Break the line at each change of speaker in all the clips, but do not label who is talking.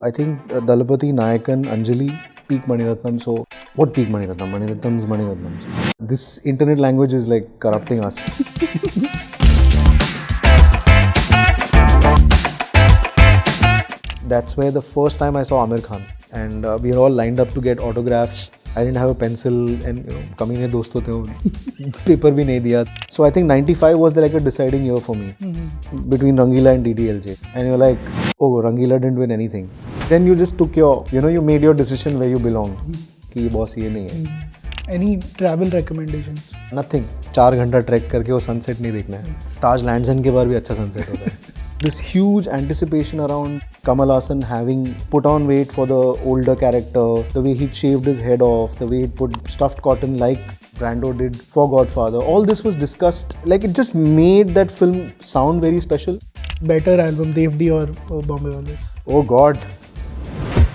I think Dalapati, Nayakan, Anjali, peak Maniratnam. So, what peak Maniratnam? Maniratnam's Maniratnam. This internet language is like corrupting us. That's where the first time I saw Amir Khan, and we were all lined up to get autographs. I didn't have a pencil, and कमीने दोस्त होते हो, paper भी नहीं दिया. So I think '95 was like a deciding year for me between Rangila and DDLJ. And you're like, oh, Rangila didn't win anything. Then you just took your, you made your decision where you belong. कि ये boss ये नहीं है.
Any travel recommendations?
Nothing. 4 घंटा track करके वो sunset नहीं देखना है. ताज लैंड्स एंड के बाद भी अच्छा sunset होता है. This huge anticipation around Kamal Haasan having put on weight for the older character, the way he shaved his head off, the way he put stuffed cotton like Brando did for Godfather. All this was discussed. Like, it just made that film sound very special.
Better album, Devdi or Bombay Velvet?
Oh God.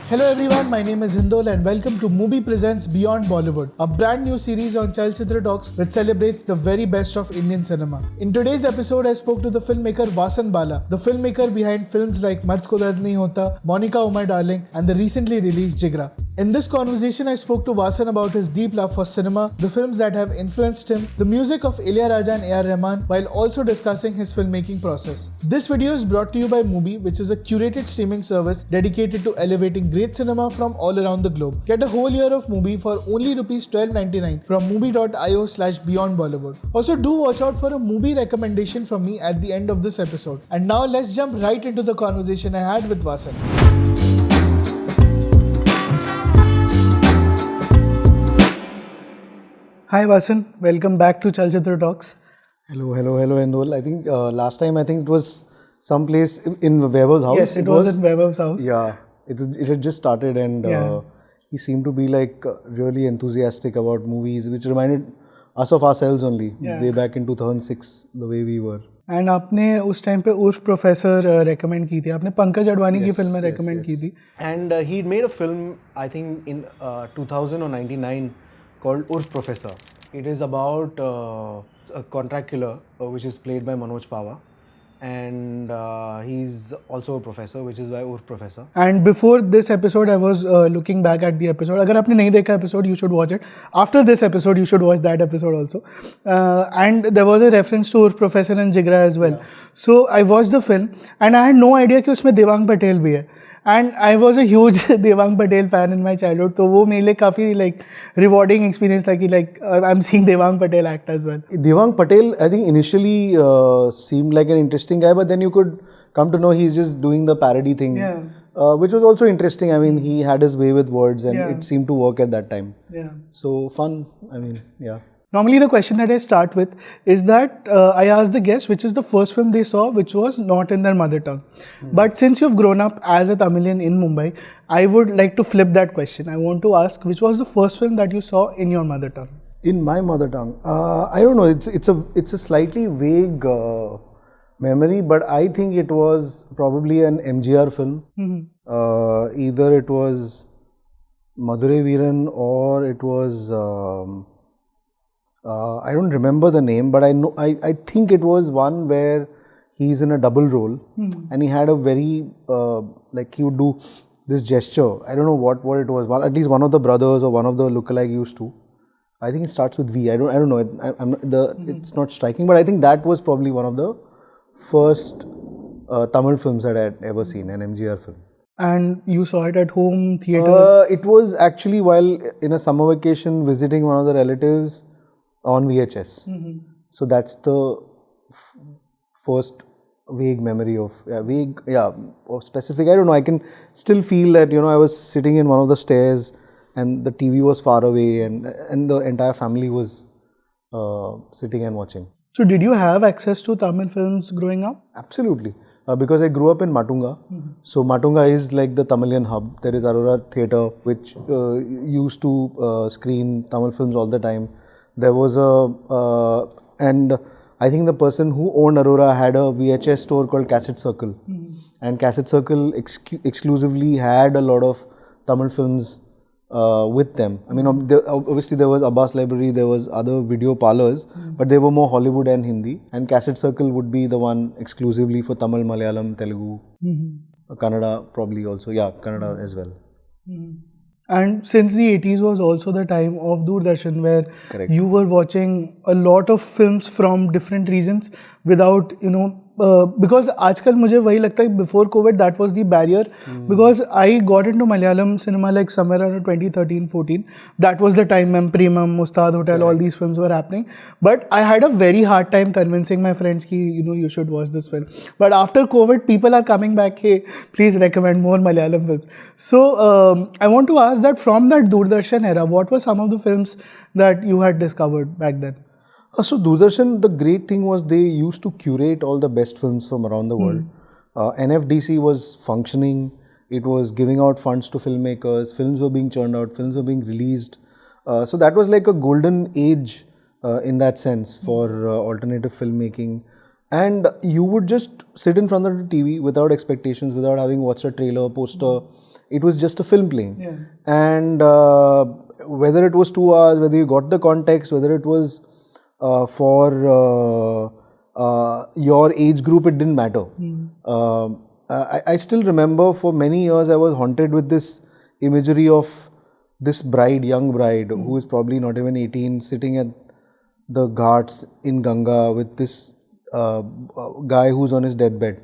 Hello everyone, my name is Hindol and welcome to MUBI presents Beyond Bollywood, a brand new series on Chalchitra Talks which celebrates the very best of Indian cinema. In today's episode, I spoke to the filmmaker Vasan Bala, the filmmaker behind films like Ko Dard Nahi Hota, Monica Oh My Darling and the recently released Jigra. In this conversation, I spoke to Vasan about his deep love for cinema, the films that have influenced him, the music of Ilaiyaraaja and A.R. Rahman, while also discussing his filmmaking process. This video is brought to you by MUBI, which is a curated streaming service dedicated to elevating great cinema from all around the globe. Get a whole year of MUBI for only Rs 12.99 from mubi.io/beyondbollywood. Also, do watch out for a MUBI recommendation from me at the end of this episode. And now let's jump right into the conversation I had with Vasan. Hi Vasan, welcome back to Chalchitra Talks.
Hello, Hindol. I think last time it was someplace in Vaibhav's house.
Yes, it was in Vaibhav's house.
Yeah, it had just started and he seemed to be like really enthusiastic about movies, which reminded us of ourselves only, way back in 2006, the way we were.
And आपने उस time पे उर्फ professor recommend की थी, आपने पंकज अडवाणी की film recommend की थी.
And he made a film, I think in 2000 or 99, called Urf Professor. It is about a contract killer which is played by Manoj Pava, and he's also a professor, which is why Urf Professor.
And before this episode, I was looking back at the episode. अगर आपने नहीं देखा episode, you should watch it. After this episode, you should watch that episode also. And there was a reference to Urf Professor and Jigra as well. Yeah. So I watched the film and I had no idea कि उसमें देवांग पटेल भी है. And I was a huge Devang Patel fan in my childhood. So वो मेरे लिए काफी like rewarding experience था कि like I'm seeing Devang Patel act as well.
Devang Patel, I think initially seemed like an interesting guy, but then you could come to know he's just doing the parody thing, which was also interesting. I mean, he had his way with words, and it seemed to work at that time. Yeah. So fun. I mean, yeah.
Normally the question that I start with is that I ask the guest which is the first film they saw which was not in their mother tongue. But since you've grown up as a Tamilian in Mumbai, I would like to flip that question. I want to ask which was the first film that you saw in your mother tongue?
In my mother tongue? I don't know. It's a slightly vague memory, but I think it was probably an MGR film. Either it was Madurai Veeran or it was... I don't remember the name, but I think it was one where he's in a double role and he had a very like he would do this gesture. I don't know what it was. At least one of the brothers or one of the lookalike used to. I think it starts with V. I don't know. It's not striking, but I think that was probably one of the first Tamil films that I had ever seen, an MGR film.
And you saw it at home theatre?
It was actually while in a summer vacation visiting one of the relatives on VHS. So that's the first vague memory of or specific. I don't know. I can still feel that I was sitting in one of the stairs and the TV was far away and the entire family was sitting and watching.
So did you have access to Tamil films growing up?
Absolutely. Because I grew up in Matunga. So Matunga is like the Tamilian hub. There is Aurora Theatre which used to screen Tamil films all the time. There was and I think the person who owned Aurora had a VHS store called Cassette Circle. And Cassette Circle exclusively had a lot of Tamil films with them. I mean, obviously there was Abbas Library, there was other video parlors, but they were more Hollywood and Hindi. And Cassette Circle would be the one exclusively for Tamil, Malayalam, Telugu. Kannada probably also. Yeah, Kannada as well.
And since the 80s was also the time of Doordarshan, where
Correct.
you were watching a lot of films from different regions without, because आजकल मुझे वही लगता है before COVID that was the barrier, because I got into Malayalam cinema like somewhere around 2013-14. That was the time when Primam, Mustad Hotel, all these films were happening. But I had a very hard time convincing my friends ki, you should watch this film. But after COVID, people are coming back, hey, please recommend more Malayalam films. So I want to ask that from that Doordarshan era, what were some of the films that you had discovered back then?
So Doordarshan, the great thing was they used to curate all the best films from around the world. NFDC was functioning. It was giving out funds to filmmakers. Films were being churned out. Films were being released. So that was like a golden age in that sense for alternative filmmaking. And you would just sit in front of the TV without expectations, without having watched a trailer, poster. It was just a film playing.
Yeah.
And whether it was 2 hours, whether you got the context, whether it was for your age group, it didn't matter. I still remember for many years I was haunted with this imagery of this bride, young bride, who is probably not even 18, sitting at the ghats in Ganga with this guy who's on his deathbed.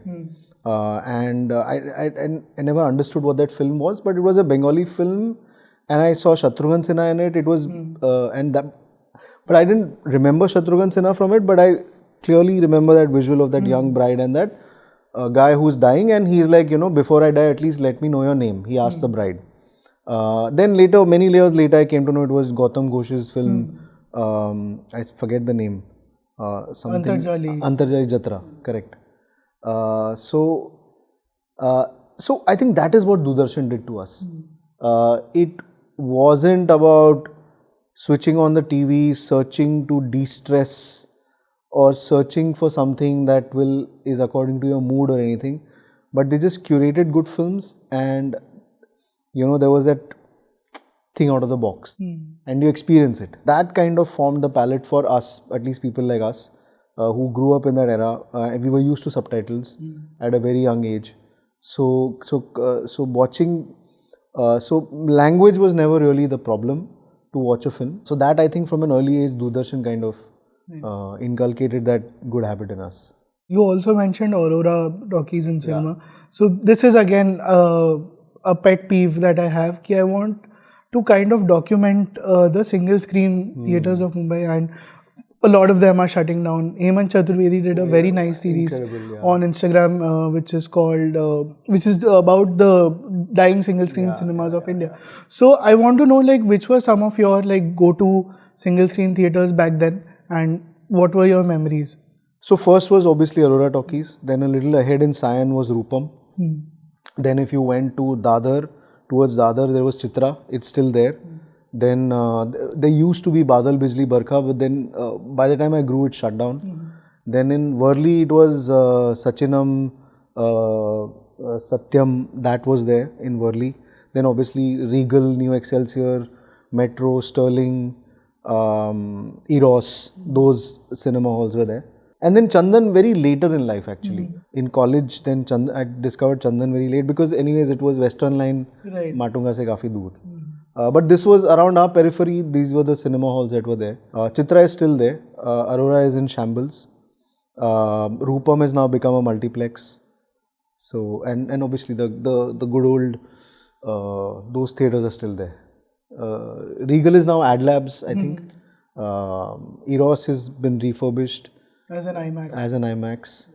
And I never understood what that film was, but it was a Bengali film, and I saw Shatrughan Sinha in it. It was but I didn't remember Shatrughan Sinha from it, but I clearly remember that visual of that young bride and that guy who's dying, and he's like, before I die, at least let me know your name. He asked the bride. Then later, many years later, I came to know it was Gautam Ghosh's film. I forget the name. Something. Antarjali Jatra, correct. So I think that is what Doordarshan did to us. It wasn't about switching on the TV, searching to de-stress or searching for something that is according to your mood or anything, but they just curated good films, and there was that thing out of the box, and you experience it. That kind of formed the palette for us, at least people like us who grew up in that era, and we were used to subtitles at a very young age. So watching, so language was never really the problem to watch a film. So that, I think, from an early age, Doordarshan kind of inculcated that good habit in us.
You also mentioned Aurora talkies in cinema. So this is again a pet peeve that I have. I want to kind of document the single screen theatres of Mumbai, and a lot of them are shutting down. Hemant Chaturvedi did a very nice series on Instagram, which is called, which is about the dying single screen cinemas of India. So I want to know, like, which were some of your go-to single screen theatres back then, and what were your memories?
So first was obviously Aurora talkies. Then a little ahead in Sion was Rupam. Then if you went to Dadar, towards Dadar, there was Chitra. It's still there. Then there used to be Badal Bijli Barkha, but then by the time I grew, it shut down. Then in Worli, it was Sachinam, Satyam, that was there in Worli. Then obviously Regal, New Excelsior, Metro, Sterling, Eros, those cinema halls were there. And then Chandan very later in life, actually. In college, then I discovered Chandan very late, because anyways it was Western Line, Matunga se kafi dur. But this was around our periphery. These were the cinema halls that were there. Chitra is still there. Aurora is in shambles. Rupam has now become a multiplex. So and obviously the good old those theatres are still there. Regal is now Ad Labs, I think. Eros has been refurbished
as an IMAX.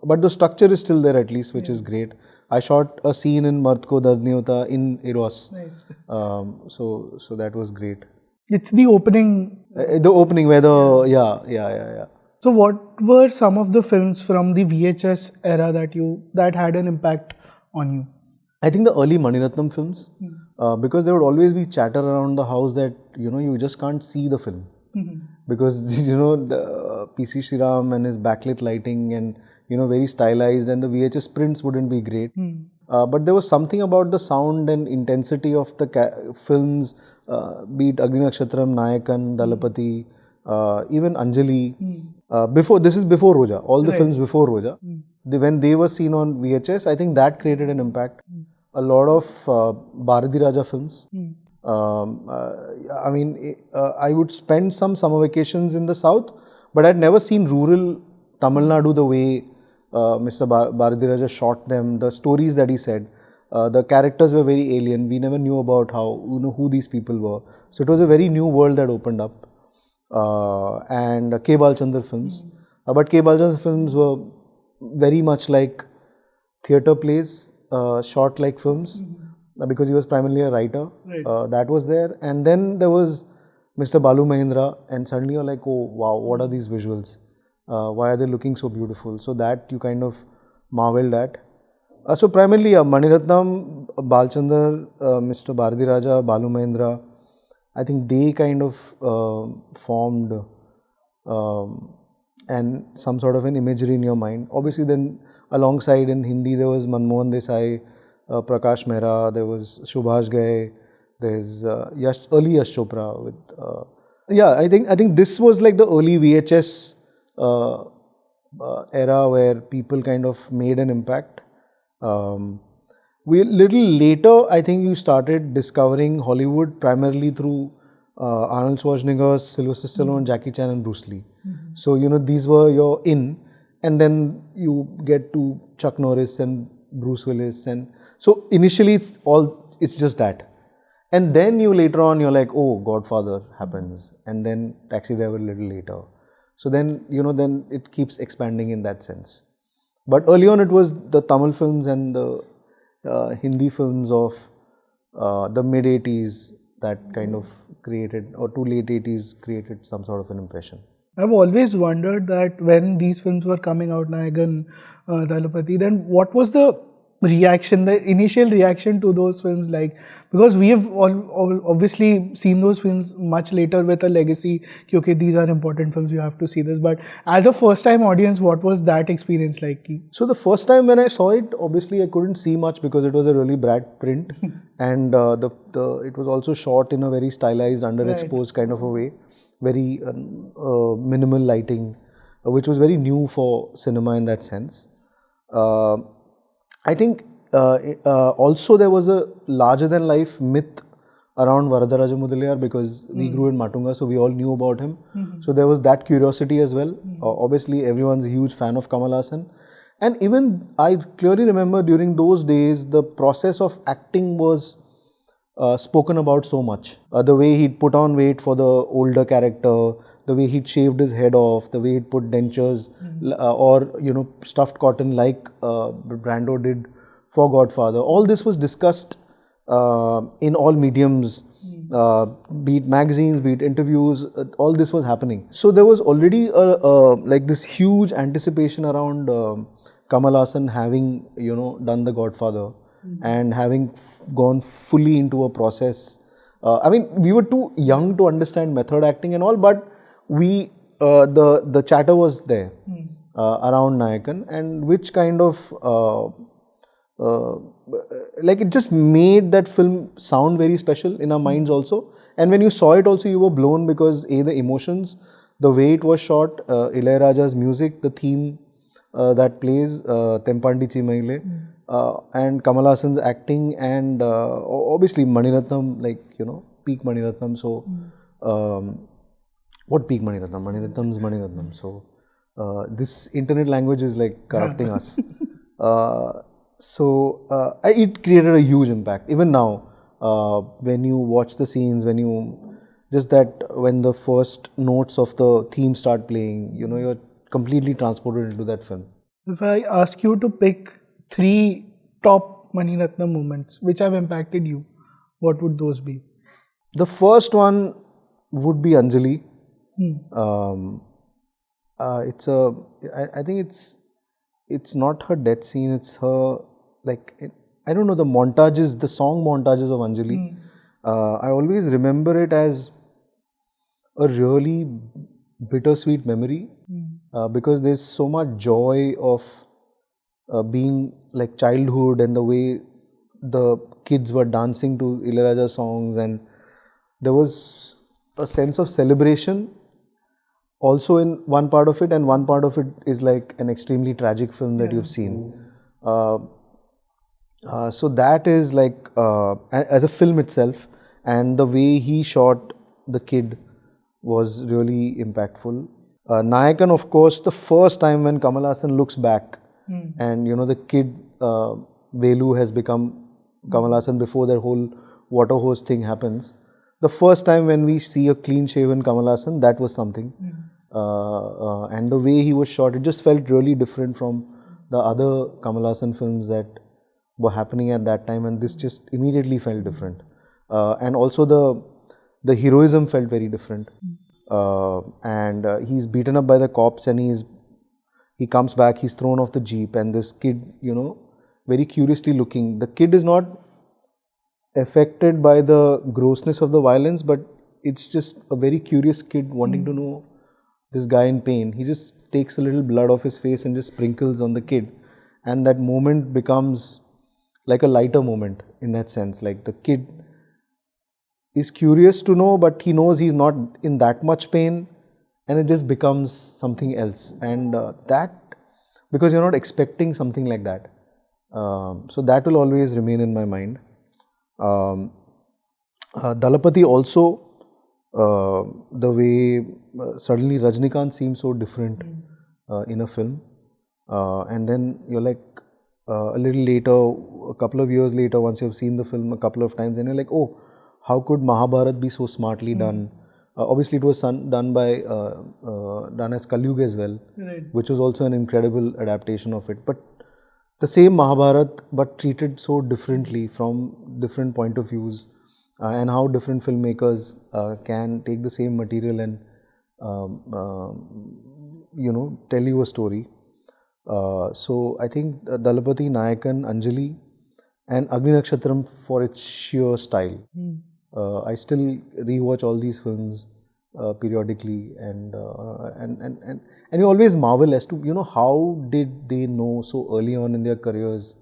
But the structure is still there at least, which is great. I shot a scene in Ko Dard Nahi Hota in Eros.
Nice.
So that was great.
It's the opening.
The opening where the
So what were some of the films from the VHS era that had an impact on you?
I think the early Mani Ratnam films, because there would always be chatter around the house that you just can't see the film. Because the PC Shriram and his backlit lighting and very stylized, and the VHS prints wouldn't be great. But there was something about the sound and intensity of the films, be it Agni Nakshatram, Nayakan, Dalapati, even Anjali. This is before Roja. All the films before Roja. when they were seen on VHS, I think that created an impact. A lot of Bharati Raja films. I would spend some summer vacations in the south, but I'd never seen rural Tamil Nadu the way Mr. Bharati Raja shot them, the stories that he said. The characters were very alien. We never knew about who these people were. So it was a very new world that opened up. And K. Balchandar films. But K. Balchandar films were very much like theatre plays, short like films, because he was primarily a writer.
Right.
That was there. And then there was Mr. Balu Mahindra, and suddenly you're like, oh wow, what are these visuals? Why are they looking so beautiful? So that you kind of marveled at. So primarily Mani Ratnam, Balchandar, Mr. Bharati Raja, Balu Mahindra, I think they kind of formed and some sort of an imagery in your mind. Obviously then alongside in Hindi there was Manmohan Desai, Prakash Mehra, there was Subhash Ghai, there's early Yash Chopra with I think this was like the early VHS era where people kind of made an impact. We little later, I think you started discovering Hollywood primarily through Arnold Schwarzenegger, Sylvester Stallone, Jackie Chan and Bruce Lee. So, these were your in, and then you get to Chuck Norris and Bruce Willis, and so initially it's just that. And then later on you're like, oh, Godfather happens, and then Taxi Driver a little later. So then, then it keeps expanding in that sense. But early on it was the Tamil films and the Hindi films of the mid 80s that kind of created, or to late 80s created some sort of an impression.
I've always wondered that when these films were coming out, Nayagan, Dalapati, then what was the reaction, the initial reaction to those films like? Because we have all obviously seen those films much later with a legacy, okay, these are important films, you have to see this. But as a first time audience, what was that experience like?
So the first time when I saw it, obviously I couldn't see much because it was a really bad print and it was also shot in a very stylized, underexposed kind of a way, very minimal lighting, which was very new for cinema in that sense. I think also there was a larger than life myth around Varadaraja Mudaliar because we grew in Matunga, so we all knew about him. So there was that curiosity as well. Obviously everyone's a huge fan of Kamal Haasan. And even I clearly remember during those days, the process of acting was spoken about so much. The way he'd put on weight for the older character, the way he'd shaved his head off, the way he'd put dentures or stuffed cotton like Brando did for Godfather. All this was discussed in all mediums, be it magazines, be it interviews, all this was happening. So there was already like this huge anticipation around Kamal Haasan having done The Godfather and having gone fully into a process. We were too young to understand method acting and all, but the chatter was there around Nayakan, and which kind of like it just made that film sound very special in our minds also. And when you saw it also, you were blown because the emotions, the way it was shot, Ilayaraja's music, the theme that plays, Tempandi Chimaile, and Kamal Haasan's acting, and obviously Mani Ratnam, peak Mani Ratnam. So what peak Mani Ratnam? Mani Ratnam's Mani Ratnam. So this internet language is like corrupting us. So it created a huge impact. Even now, when you watch the scenes, when the first notes of the theme start playing, you're completely transported into that film.
If I ask you to pick 3 top Mani Ratnam moments which have impacted you, what would those be?
The first one would be Anjali. I think it's not her death scene, it's her, I don't know, the song montages of Anjali. I always remember it as a really bittersweet memory because there's so much joy of being like childhood and the way the kids were dancing to Ilayaraja songs, and there was a sense of celebration also in one part of it, and one part of it is like an extremely tragic film that you've seen. So that is like as a film itself, and the way he shot the kid was really impactful. Nayakan, of course, the first time when Kamal Haasan looks back, and the kid Velu has become Kamal Haasan before that whole water hose thing happens. The first time when we see a clean-shaven Kamal Haasan, that was something. And the way he was shot, it just felt really different from the other Kamal Haasan films that were happening at that time, and this just immediately felt different. And also the heroism felt very different. And he's beaten up by the cops, and he comes back, he's thrown off the jeep, and this kid, very curiously looking. The kid is not affected by the grossness of the violence, but it's just a very curious kid wanting to know this guy in pain. He just takes a little blood off his face and just sprinkles on the kid, and that moment becomes like a lighter moment in that sense. Like the kid is curious to know, but he knows he's not in that much pain, and it just becomes something else. And that, because you're not expecting something like that, so that will always remain in my mind. Dalapati also, the way suddenly Rajnikant seems so different in a film, and then you're like a little later, a couple of years later, once you've seen the film a couple of times, then you're like, oh, how could Mahabharat be so smartly done? Obviously, it was done as Kalyug as well, which was also an incredible adaptation of it. But the same Mahabharat, but treated so differently from different point of views, and how different filmmakers can take the same material and tell you a story. So I think Dalapati, Nayakan, Anjali, and Agni Nakshatram for its sheer style. I still rewatch all these films periodically, and you always marvel as to how did they know so early on in their careers,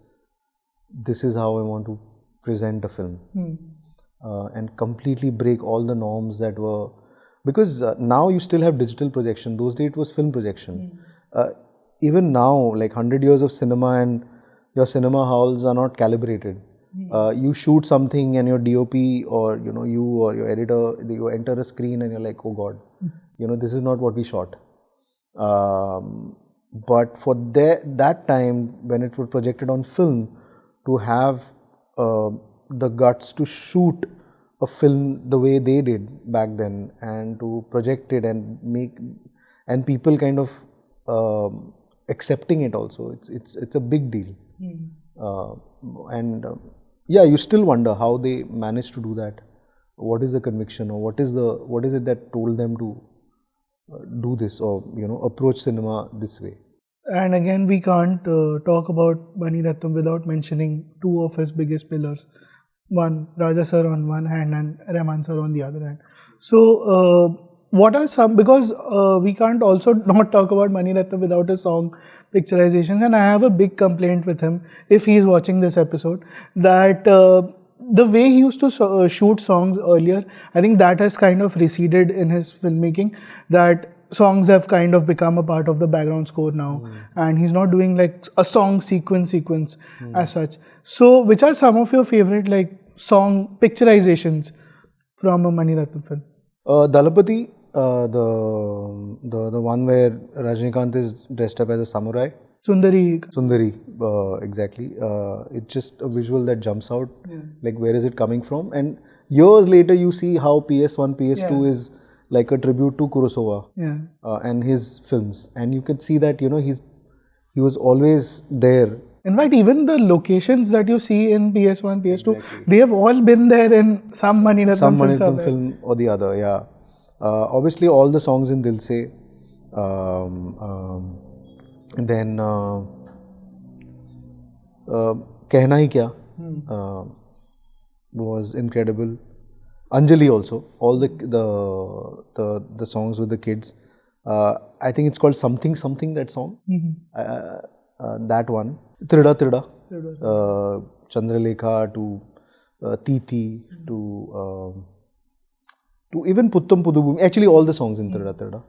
this is how I want to present a film, and completely break all the norms that were, because now you still have digital projection. Those days it was film projection. Even now, like 100 years of cinema, and your cinema halls are not calibrated. You shoot something, and your DOP or you or your editor, you enter a screen and you're like, oh God, this is not what we shot. But for that time, when it was projected on film, to have the guts to shoot a film the way they did back then, and to project it and make, and people kind of accepting it also, it's a big deal. Yeah, you still wonder how they managed to do that. What is the conviction, or what is it that told them to do this, or approach cinema this way?
And again, we can't talk about Mani Ratnam without mentioning two of his biggest pillars. One, Raja sir on one hand and Rahman sir on the other hand. So, what are some, because we can't also not talk about Mani Ratnam without a song picturizations, and I have a big complaint with him if he is watching this episode, that the way he used to shoot songs earlier, I think that has kind of receded in his filmmaking, that songs have kind of become a part of the background score now, and he's not doing like a song sequence as such. So which are some of your favorite like song picturizations from a Mani Ratnam film?
Dalapati, the one where Rajnikant is dressed up as a samurai. Sundari, exactly. It's just a visual that jumps out. Like, where is it coming from? And years later, you see how PS1, PS2 is like a tribute to Kurosawa and his films. And you could see that, he was always there.
In fact, even the locations that you see in PS1, PS2, they have all been there in some Mani Ratnam
film or the other, yeah. Obviously, all the songs in Dil Se. And then Kehna Hi Kya was incredible. Anjali also, all the songs with the kids. I think it's called Something Something, that song. That one. Trida Trida. Chandralekha to Titi to even Puttam Pudubhumi. Actually, all the songs in Trida Trida.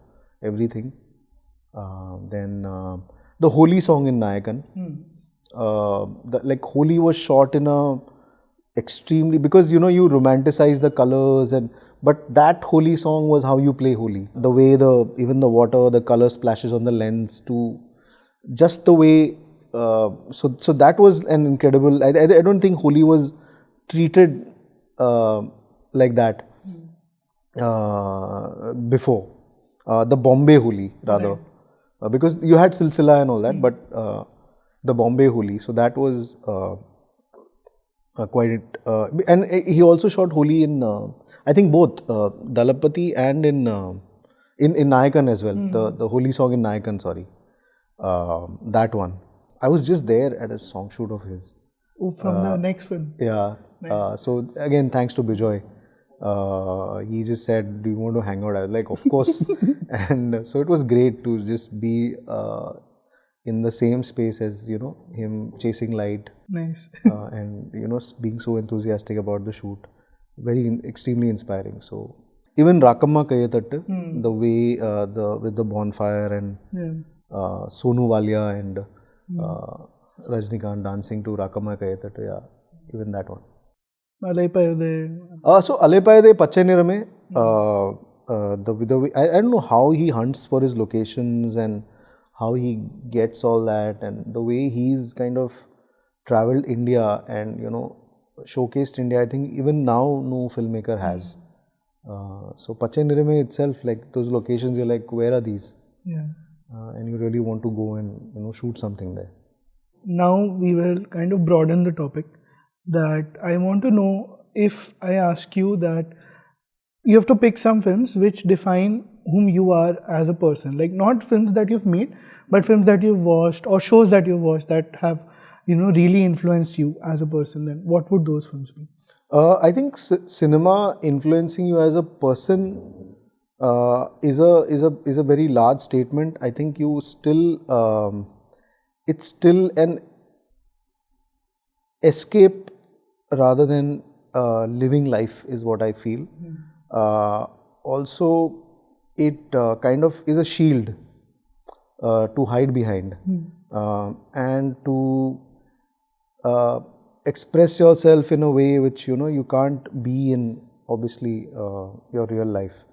everything. Then the Holi song in Nayakan. Like Holi was shot in a extremely, because you romanticize the colors, but that Holi song was how you play Holi. The way even the water, the color splashes on the lens, to just the way. So that was an incredible. I don't think Holi was treated like that before. The Bombay Holi rather, because you had Silsila and all that, but the Bombay Holi. So that was quite. And he also shot Holi in I think both Dalapati and in Nayakan as well. The Holi song in Nayakan, sorry, that one. I was just there at a song shoot of his.
From the next film.
Yeah.
Nice.
So again, thanks to Bijoy. He just said, "Do you want to hang out?" I was like, "Of course." And so it was great to just be in the same space as him, chasing light.
Nice.
And being so enthusiastic about the shoot. Very extremely inspiring. So even Rakamma Kayatattu, the way with the bonfire and Sonu Walia and Rajnikant dancing to Rakamma Kayatattu, yeah, even that one. So Alepayade Pachenirame, the way, I don't know how he hunts for his locations and how he gets all that, and the way he's kind of traveled India and showcased India. I think even now no filmmaker has. So Pachenirame itself, like those locations, you're like, where are these?
Yeah.
And you really want to go and shoot something there.
Now we will kind of broaden the topic. That I want to know, if I ask you that you have to pick some films which define whom you are as a person, like not films that you've made, but films that you've watched or shows that you've watched that have really influenced you as a person, then what would those films be?
I think cinema influencing you as a person is a very large statement. I think you still it's still an escape rather than living life, is what I feel. Also, it kind of is a shield to hide behind and to express yourself in a way which you can't be in, obviously, your real life.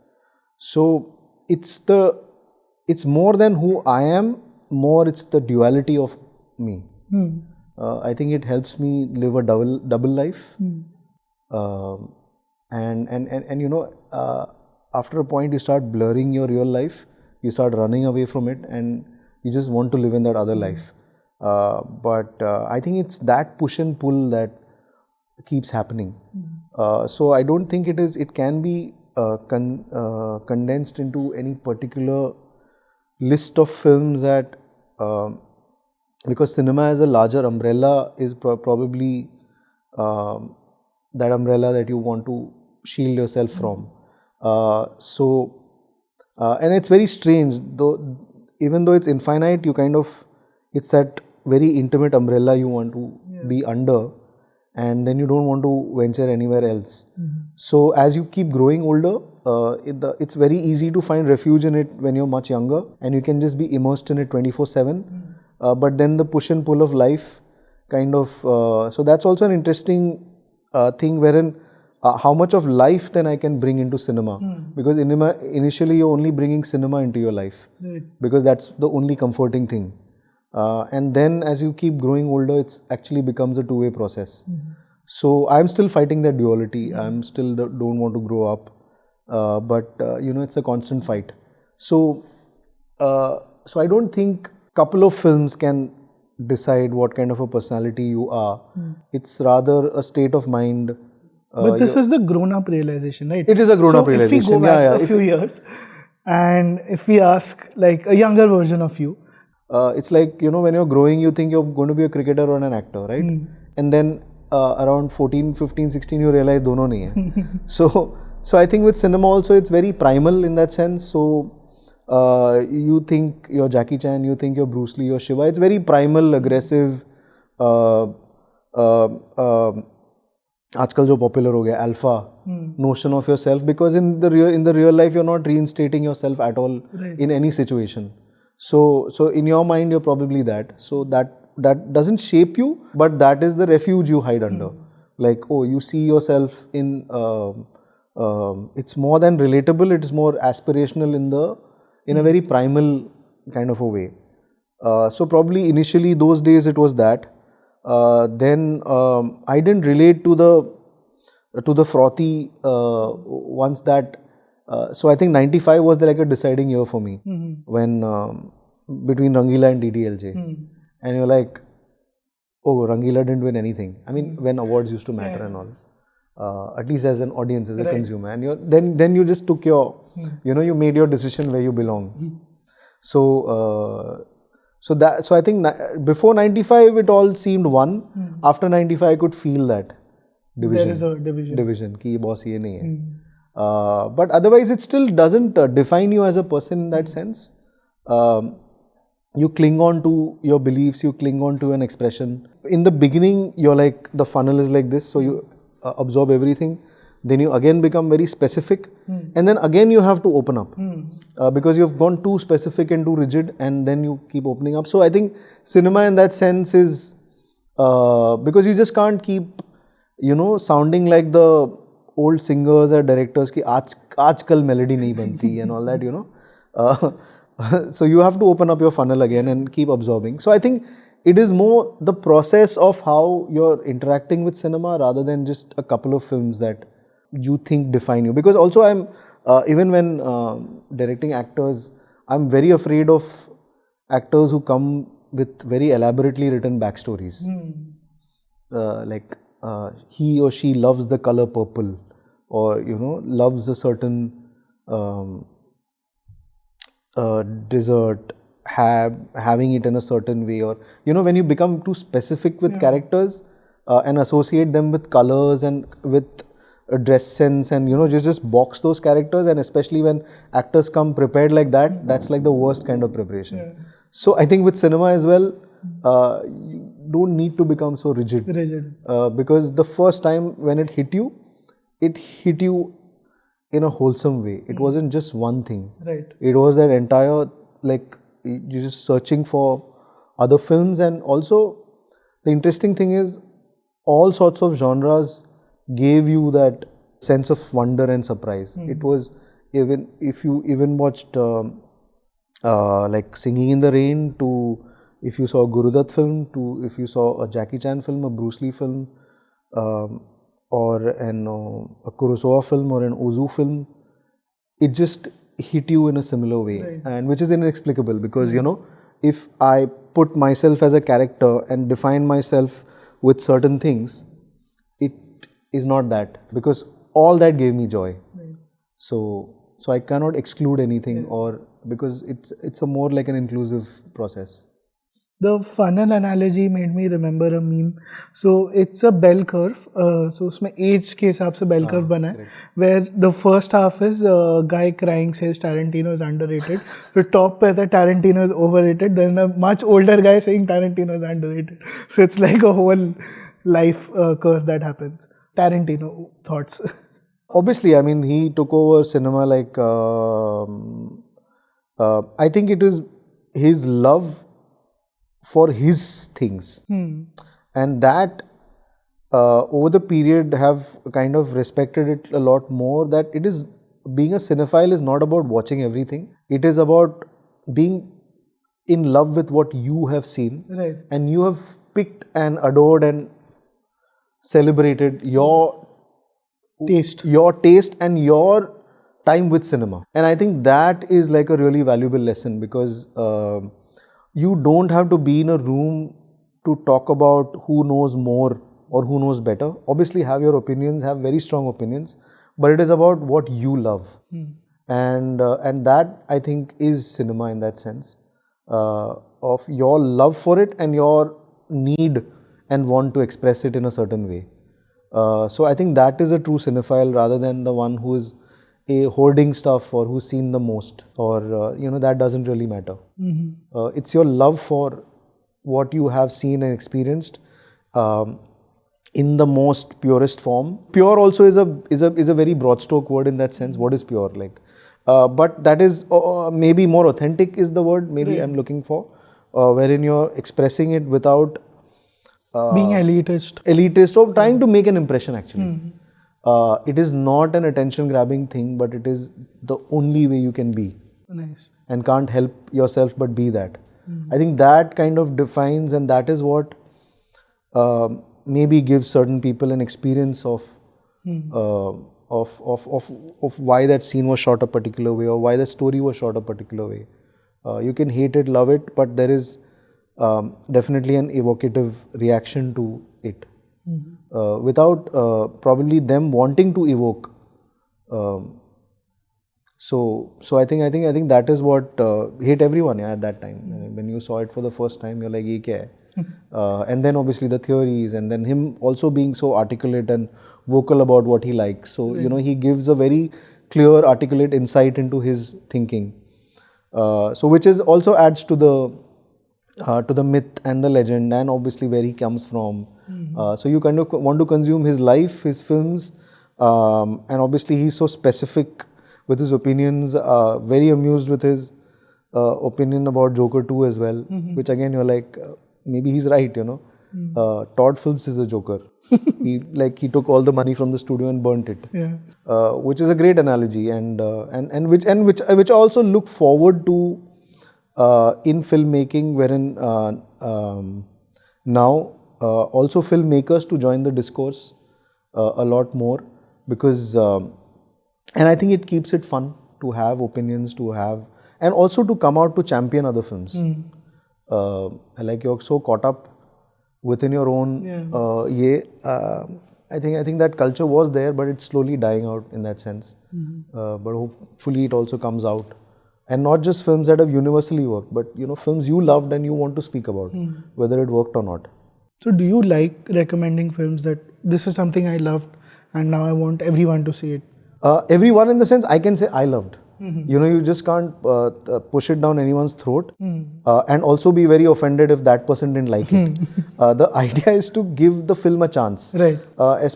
So it's more than who I am, more it's the duality of me. I think it helps me live a double life. And after a point you start blurring your real life, you start running away from it, and you just want to live in that other life. But I think it's that push and pull that keeps happening. So I don't think it can be condensed into any particular list of films that, because cinema as a larger umbrella is probably that umbrella that you want to shield yourself from. And it's very strange, even though it's infinite, it's that very intimate umbrella you want to be under, and then you don't want to venture anywhere else. So as you keep growing older, it's very easy to find refuge in it when you're much younger, and you can just be immersed in it 24/7. But then the push and pull of life so that's also an interesting thing, wherein how much of life then I can bring into cinema, because initially you're only bringing cinema into your life, because that's the only comforting thing. And then as you keep growing older, it actually becomes a two-way process. So I'm still fighting that duality. I'm still don't want to grow up, but it's a constant fight. So I don't think couple of films can decide what kind of a personality you are. It's rather a state of mind.
But this is the grown-up realization, right?
It is a grown-up realization.
If we go back a few years, and if we ask like a younger version of you,
it's like, when you're growing, you think you're going to be a cricketer or an actor, right? And then around 14, 15, 16, you realize dono nahi hai. So I think with cinema also, it's very primal in that sense. So you think you're Jackie Chan, you think you're Bruce Lee or Shiva. It's very primal, aggressive, आजकल जो popular हो गया alpha notion of yourself, because in the real life you're not reinstating yourself at all in any situation. So in your mind you're probably that. So that doesn't shape you, but that is the refuge you hide under. Like, oh, you see yourself in it's more than relatable, it is more aspirational in a very primal kind of a way. So probably initially those days it was that. Then I didn't relate to the frothy once that. So I think 95 was like a deciding year for me when between Rangila and DDLJ, and you're like, oh, Rangila didn't win anything. I mean, when awards used to matter and all, at least as an audience, as a consumer, and then you just took your, you made your decision where you belong. So I think before 95 it all seemed one. After 95 I could feel that division.
There is a division.
कि boss ये नहीं है. But otherwise it still doesn't define you as a person in that sense. You cling on to your beliefs, you cling on to an expression. In the beginning you're like, the funnel is like this, so you absorb everything. Then you again become very specific, and then again you have to open up because you've gone too specific and too rigid, and then you keep opening up. So I think cinema in that sense is because you just can't keep, sounding like the old singers or directors ki aajkal melody nahi banti and all that, so you have to open up your funnel again and keep absorbing. So I think it is more the process of how you're interacting with cinema rather than just a couple of films that you think define you. Because also I'm even when directing actors, I'm very afraid of actors who come with very elaborately written backstories. Like he or she loves the color purple, or loves a certain dessert, having it in a certain way, or when you become too specific with characters and associate them with colors and with a dress sense, and you just box those characters, and especially when actors come prepared like that, that's like the worst kind of preparation. So I think with cinema as well, you don't need to become so rigid. Because the first time when it hit you in a wholesome way. It wasn't just one thing. It was that entire, like, you're just searching for other films. And also the interesting thing is all sorts of genres gave you that sense of wonder and surprise. It was, even if you even watched like Singing in the Rain, to if you saw a Gurudutt film, to if you saw a Jackie Chan film, a Bruce Lee film, or a Kurosawa film or an Ozu film, it just hit you in a similar way, and which is inexplicable because if I put myself as a character and define myself with certain things, it is not that, because all that gave me joy. So I cannot exclude anything, or because it's a more like an inclusive process.
The funnel analogy made me remember a meme. So it's a bell curve. So उसमें age के हिसाब से bell curve बना है, where the first half is a guy crying says Tarantino is underrated. So top पे था Tarantino is overrated. Then a much older guy saying Tarantino is underrated. So it's like a whole life curve that happens. Tarantino thoughts.
Obviously, I mean, he took over cinema like I think it is his love for his things, and that over the period have kind of respected it a lot more, that it is, being a cinephile is not about watching everything. It is about being in love with what you have seen, and you have picked and adored and celebrated your taste and your time with cinema. And I think that is like a really valuable lesson, because you don't have to be in a room to talk about who knows more or who knows better. Obviously have your opinions, have very strong opinions, but it is about what you love. And that, I think, is cinema in that sense, of your love for it and your need and want to express it in a certain way. So I think that is a true cinephile, rather than the one who is hoarding stuff or who's seen the most, or that doesn't really matter. It's your love for what you have seen and experienced, in the most purest form. Pure also is a very broad stroke word in that sense. What is pure? Like, but that is maybe more authentic is the word. Maybe I'm looking for, wherein you're expressing it without
being elitist.
Elitist or trying to make an impression. Actually, it is not an attention-grabbing thing, but it is the only way you can be.
Nice.
And can't help yourself but be that. I think that kind of defines, and that is what maybe gives certain people an experience of why that scene was shot a particular way or why the story was shot a particular way. You can hate it, love it, but there is definitely an evocative reaction to it, without probably them wanting to evoke. So I think that is what hit everyone at that time. When you saw it for the first time, you're like, "Ye kya hai?" And then obviously the theories, and then him also being so articulate and vocal about what he likes. So he gives a very clear, articulate insight into his thinking. So which is also adds to the myth and the legend, and obviously where he comes from. So you kind of want to consume his life, his films, and obviously he's so specific with his opinions, very amused with his opinion about Joker 2 as well, which again you're like, maybe he's right, Todd Phillips is a Joker. he took all the money from the studio and burnt it, which is a great analogy, and which I also look forward to in filmmaking, wherein now also filmmakers to join the discourse a lot more, because and I think it keeps it fun to have opinions, and also to come out to champion other films. Like you're so caught up within your own I think that culture was there, but it's slowly dying out in that sense. But hopefully it also comes out, and not just films that have universally worked, but films you loved and you want to speak about, whether it worked or not.
So do you like recommending films that this is something I loved and now I want everyone to see it?
Everyone in the sense I can say I loved. You just can't push it down anyone's throat, and also be very offended if that person didn't like it. The idea is to give the film a chance.
Right.
I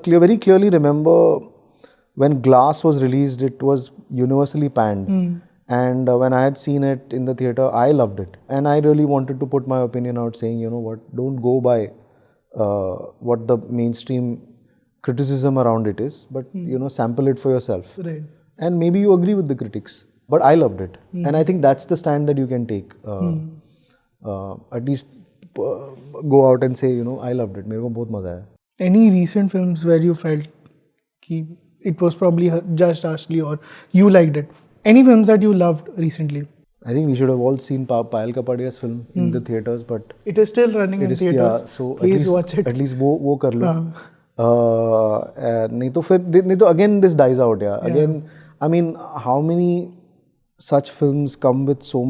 very clearly remember when Glass was released, it was universally panned. And when I had seen it in the theatre, I loved it. And I really wanted to put my opinion out saying, don't go by what the mainstream criticism around it is, but sample it for yourself.
Right.
And maybe you agree with the critics, but I loved it. And I think that's the stand that you can take. At least go out and say, I loved it. Mere ko bahut maza aaya.
Any recent films where you felt it was probably judged harshly or you liked it? Any films that you loved recently?
I think we should have all seen Payal Kapadia's film in the theatres, but
it is still running in theatres.
Yeah, so
please watch it.
At least wo kar lo. नहीं तो again this dies out. Again, I mean, how many such films come with so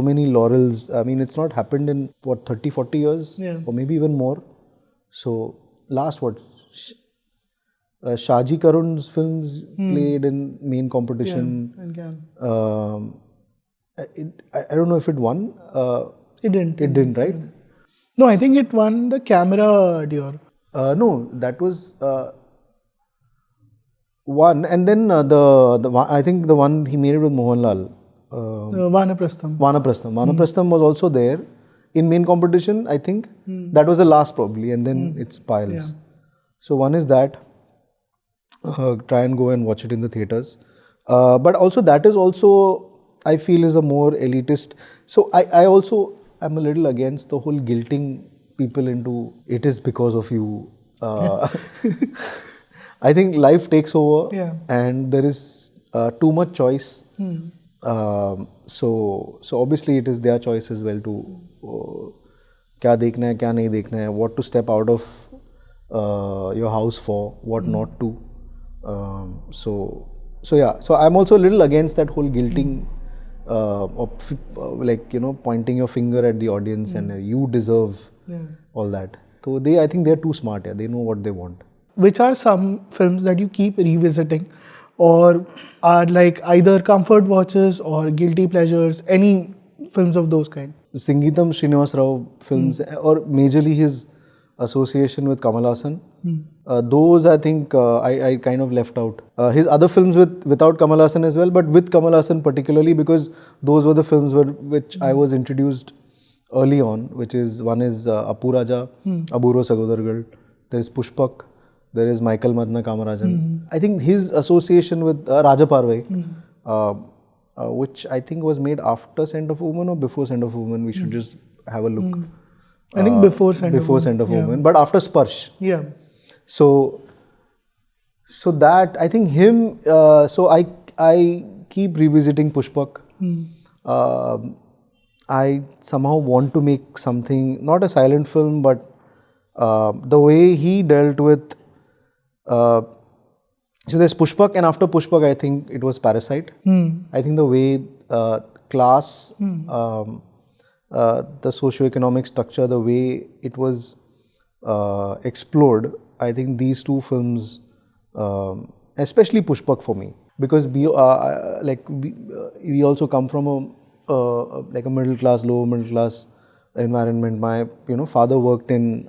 many laurels? I mean, it's not happened in 30-40 years, or maybe even more. So last Shaji Karun's films played in main competition. I don't know if it won.
It didn't.
It didn't, right?
No, I think it won the Camera d'Or.
No, that was one, and then I think the one he made it with Mohanlal.
Vanaprastham.
Vanaprastham was also there in main competition. I think that was the last probably, and then it's Payal's. So one is that. Try and go and watch it in the theatres. But also that is also, I feel, is a more elitist. So I also am a little against the whole guilting people into it is because of you. I think life takes over and there is too much choice. So obviously it is their choice as well to kya dekhna hai, kya nahi dekhna hai, what to step out of your house for, what not to. So I'm also a little against that whole guilting of pointing your finger at the audience and you deserve all that. So I think they're too smart. They know what they want.
Which are some films that you keep revisiting or are like either comfort watches or guilty pleasures? Any films of those kind?
Sangeetam Srinivas Rao films or majorly his association with Kamal Haasan. Those I think I kind of left out. His other films without Kamal Haasan as well, but with Kamal Haasan particularly because those were the films which I was introduced early on, one is Appu Raja, Aburo Sagodargal, there is Pushpak, there is Michael Madna Kamarajan. I think his association with Raja Parvai, which I think was made after Scent of Woman or before Scent of Woman, we should just have a look.
I think before Scent
of Woman, but after Sparsh.
Yeah.
So that I think him. So I keep revisiting Pushpak. I somehow want to make something, not a silent film, but the way he dealt with. So there's Pushpak, and after Pushpak, I think it was Parasite. I think the way class, the socio-economic structure, the way it was explored, I think these two films, especially Pushpak for me, because we also come from a middle class, lower middle class environment. My father worked in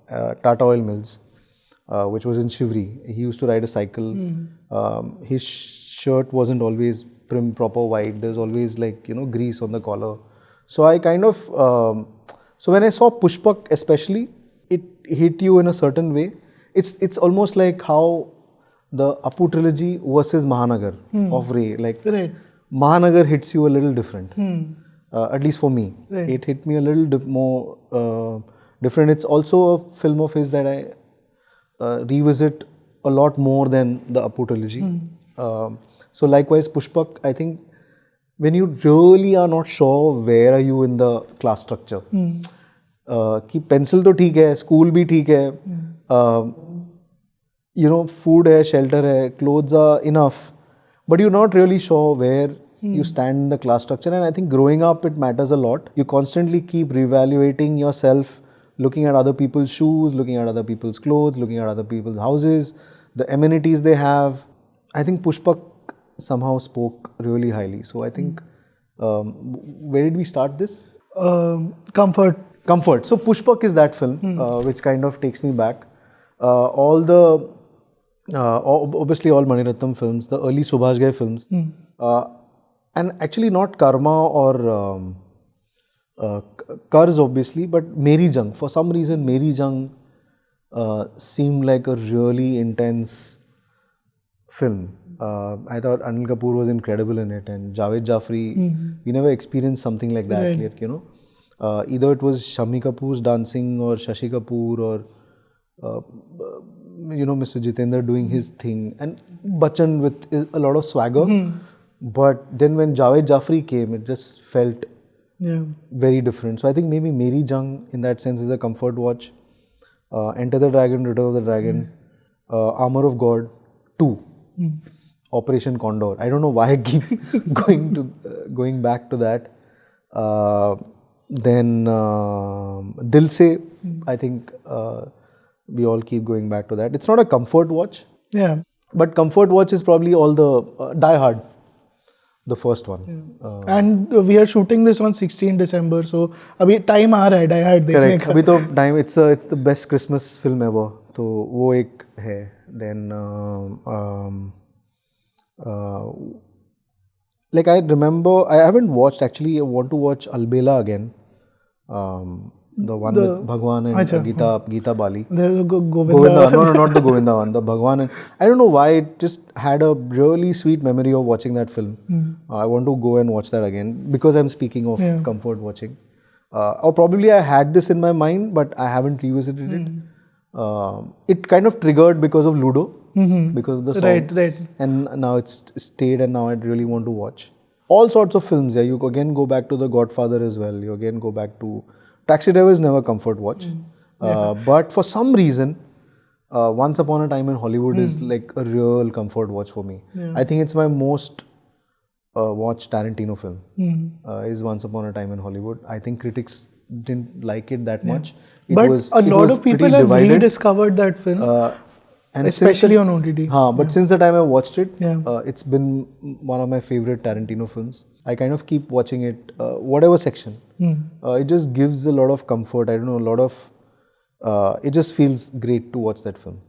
Tata Oil Mills, which was in Shivri. He used to ride a cycle. His shirt wasn't always prim, proper white. There's always grease on the collar. So I kind of, so when I saw Pushpak especially, it hit you in a certain way. It's almost like how the Appu trilogy versus Mahanagar of Ray.
Right.
Mahanagar hits you a little different, at least for me.
Right.
It hit me a little more different. It's also a film of his that I revisit a lot more than the Appu trilogy. So likewise, Pushpak, I think when you really are not sure where are you in the class structure, कि pencil तो ठीक है, school भी ठीक है, food है, shelter है, clothes are enough, but you're not really sure where you stand in the class structure. And I think growing up, it matters a lot. You constantly keep reevaluating yourself, looking at other people's shoes, looking at other people's clothes, looking at other people's houses, the amenities they have. I think Pushpak somehow spoke really highly. So I think, where did we start this?
Comfort.
So Pushpak is that film which kind of takes me back. Obviously all Mani Ratnam films, the early Subhash Ghai films, and actually not Karma or Karz obviously, but Meri Jang. For some reason, Meri Jang seemed like a really intense film. I thought Anil Kapoor was incredible in it, and Javed Jafri. We never experienced something like that.
Right.
Either it was Shami Kapoor's dancing or Shashi Kapoor or Mr. Jitendra doing his thing, and Bachchan with a lot of swagger. But then when Javed Jafri came, it just felt very different. So I think maybe Meri Jang in that sense is a comfort watch. Enter the Dragon, Return of the Dragon, Armor of God 2, Operation Condor. I don't know why I keep going back to that. Then Dil Se, I think we all keep going back to that. It's not a comfort watch.
Yeah.
But comfort watch is probably all the Die Hard, the first one.
And we are shooting this on 16 December, so abhi time aa raha hai Die Hard dekhne ka.
Abhi to time, it's the best Christmas film ever. So wo ek hai. Then I remember, I haven't watched actually. I want to watch Albela again. The one with Bhagwan and Geeta Bali.
There's a
Govinda. No, not the Govinda one. The Bhagwan. And I don't know why, it just had a really sweet memory of watching that film. I want to go and watch that again because I'm speaking of comfort watching. Or probably I had this in my mind, but I haven't revisited it. It kind of triggered because of Ludo, because of the song.
Right.
And now it's stayed, and now I really want to watch. All sorts of films. Yeah, you again go back to The Godfather as well. You again go back to Taxi Driver is never comfort watch. But for some reason, Once Upon a Time in Hollywood is like a real comfort watch for me. I think it's my most watched Tarantino film. Is Once Upon a Time in Hollywood. I think critics didn't like it that much.
But a lot of people have rediscovered that film,
and
especially on OTT.
But since the time I watched it, it's been one of my favorite Tarantino films. I kind of keep watching it, whatever section. It just gives a lot of comfort. I don't know, a lot of it just feels great to watch that film.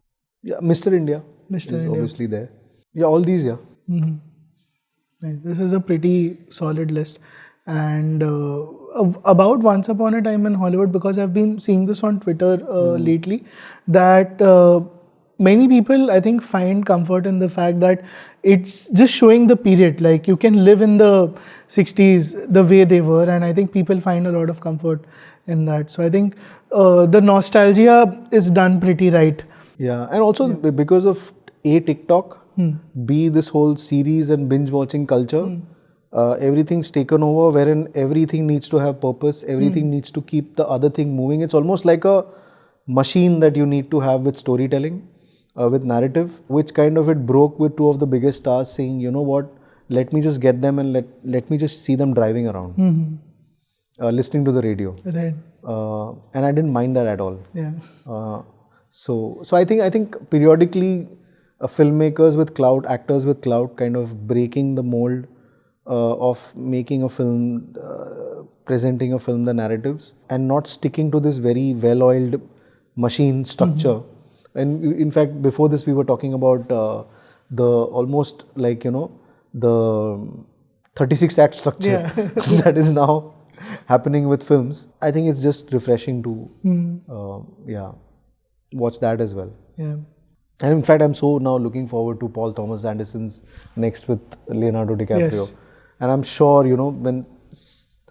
Yeah, Mr. India is obviously there. Yeah, all these, yeah.
Nice. This is a pretty solid list. And about Once Upon a Time in Hollywood, because I've been seeing this on Twitter lately, that many people, I think, find comfort in the fact that it's just showing the period. Like, you can live in the 60s the way they were, and I think people find a lot of comfort in that. So I think the nostalgia is done pretty right.
Yeah, and also because of TikTok, B, this whole series and binge watching culture, everything's taken over, wherein everything needs to have purpose, everything needs to keep the other thing moving. It's almost like a machine that you need to have with storytelling, with narrative, which kind of it broke with two of the biggest stars saying, you know what, let me just get them and let me just see them driving around, listening to the radio.
Right.
And I didn't mind that at all.
Yeah.
So I think periodically filmmakers with clout, actors with clout, kind of breaking the mold of making a film, presenting a film, the narratives, and not sticking to this very well-oiled machine structure. And in fact, before this, we were talking about the almost like, the 36-act structure that is now happening with films. I think it's just refreshing to, watch that as well.
Yeah.
And in fact, I'm so now looking forward to Paul Thomas Anderson's next with Leonardo DiCaprio.
Yes.
And I'm sure, when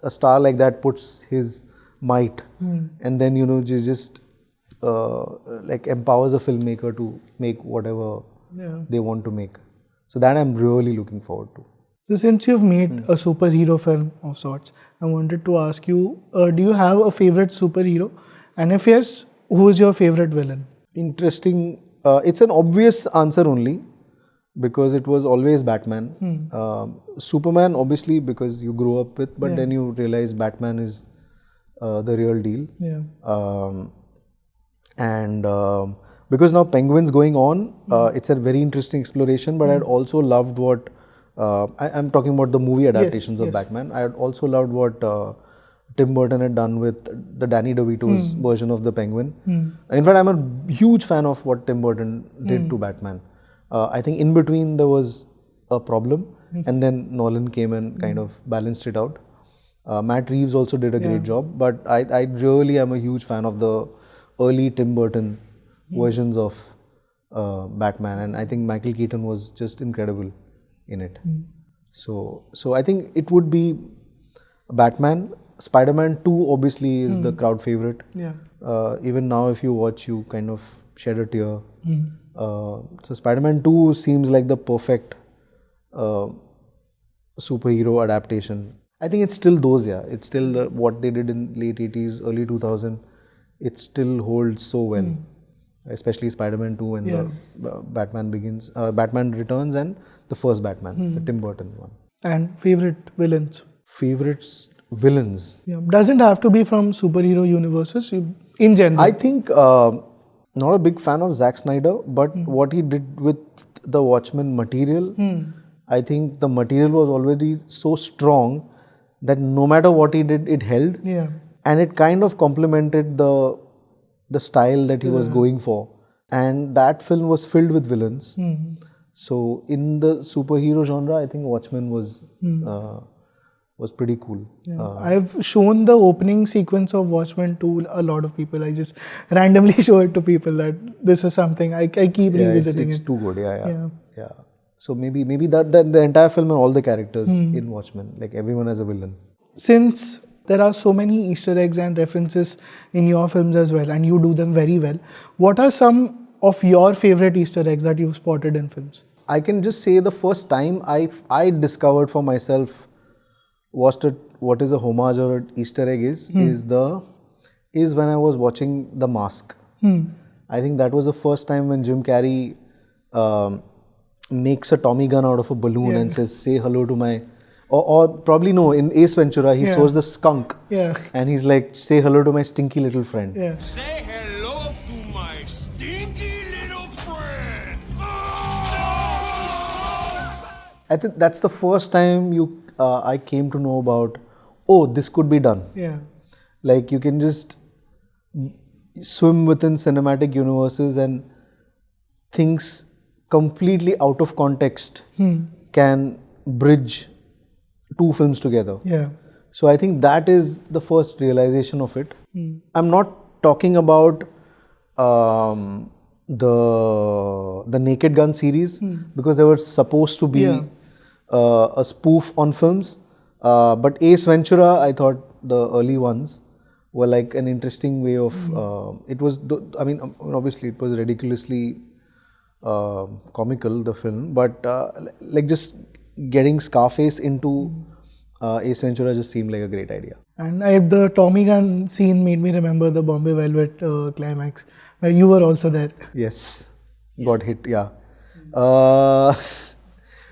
a star like that puts his might and then, just like empowers a filmmaker to make whatever they want to make. So that I'm really looking forward to.
So since you've made a superhero film of sorts, I wanted to ask you, do you have a favorite superhero? And if yes, who is your favorite villain?
Interesting. It's an obvious answer only, because it was always Batman. Superman, obviously, because you grew up with, but then you realize Batman is the real deal.
Yeah.
And because now Penguin's going on, it's a very interesting exploration, but I'd also loved what, I'm talking about the movie adaptations of Batman. I had also loved what Tim Burton had done with the Danny DeVito's version of the Penguin. In fact, I'm a huge fan of what Tim Burton did to Batman. I think in between there was a problem, and then Nolan came and kind of balanced it out. Matt Reeves also did a great job, but I really am a huge fan of the early Tim Burton versions of Batman, and I think Michael Keaton was just incredible in it. So I think it would be Batman. Spider-Man 2 obviously is the crowd favorite.
Yeah.
Even now, if you watch, you kind of shed a tear. So Spider-Man 2 seems like the perfect superhero adaptation. I think it's still those, it's still what they did in late 80s, early 2000. It still holds so well, especially Spider-Man 2 and the Batman Begins, Batman Returns, and the first Batman, the Tim Burton one.
And favorite villains?
Favorites villains?
Yeah. Doesn't have to be from superhero universes, in general.
I think not a big fan of Zack Snyder, but what he did with the Watchmen material, I think the material was already so strong that no matter what he did, it held.
Yeah.
And it kind of complemented the style that he was going for. And that film was filled with villains. So in the superhero genre, I think Watchmen was pretty cool.
Yeah. I've shown the opening sequence of Watchmen to a lot of people. I just randomly show it to people that this is something I keep revisiting.
It's too good. Yeah. So maybe that the entire film and all the characters in Watchmen, like everyone as a villain.
Since there are so many Easter eggs and references in your films as well, and you do them very well, what are some of your favorite Easter eggs that you've spotted in films?
I can just say the first time I discovered for myself what is a homage or an Easter egg is when I was watching The Mask. I think that was the first time when Jim Carrey makes a Tommy gun out of a balloon and says, "Say hello to my," or probably no, in Ace Ventura he shows the skunk and he's like, "Say hello to my stinky little friend."
Say hello to my stinky little friend.
I think that's the first time I came to know about, oh, this could be done.
Yeah.
Like you can just swim within cinematic universes and things completely out of context can bridge two films together.
Yeah.
So I think that is the first realization of it. I'm not talking about the Naked Gun series because they were supposed to be a spoof on films. But Ace Ventura, I thought the early ones were like an interesting way of. It was, I mean, obviously it was ridiculously comical, the film, but like just getting Scarface into Ace Ventura just seemed like a great idea.
And the Tommy gun scene made me remember the Bombay Velvet climax, where you were also there.
Yes, got hit, yeah.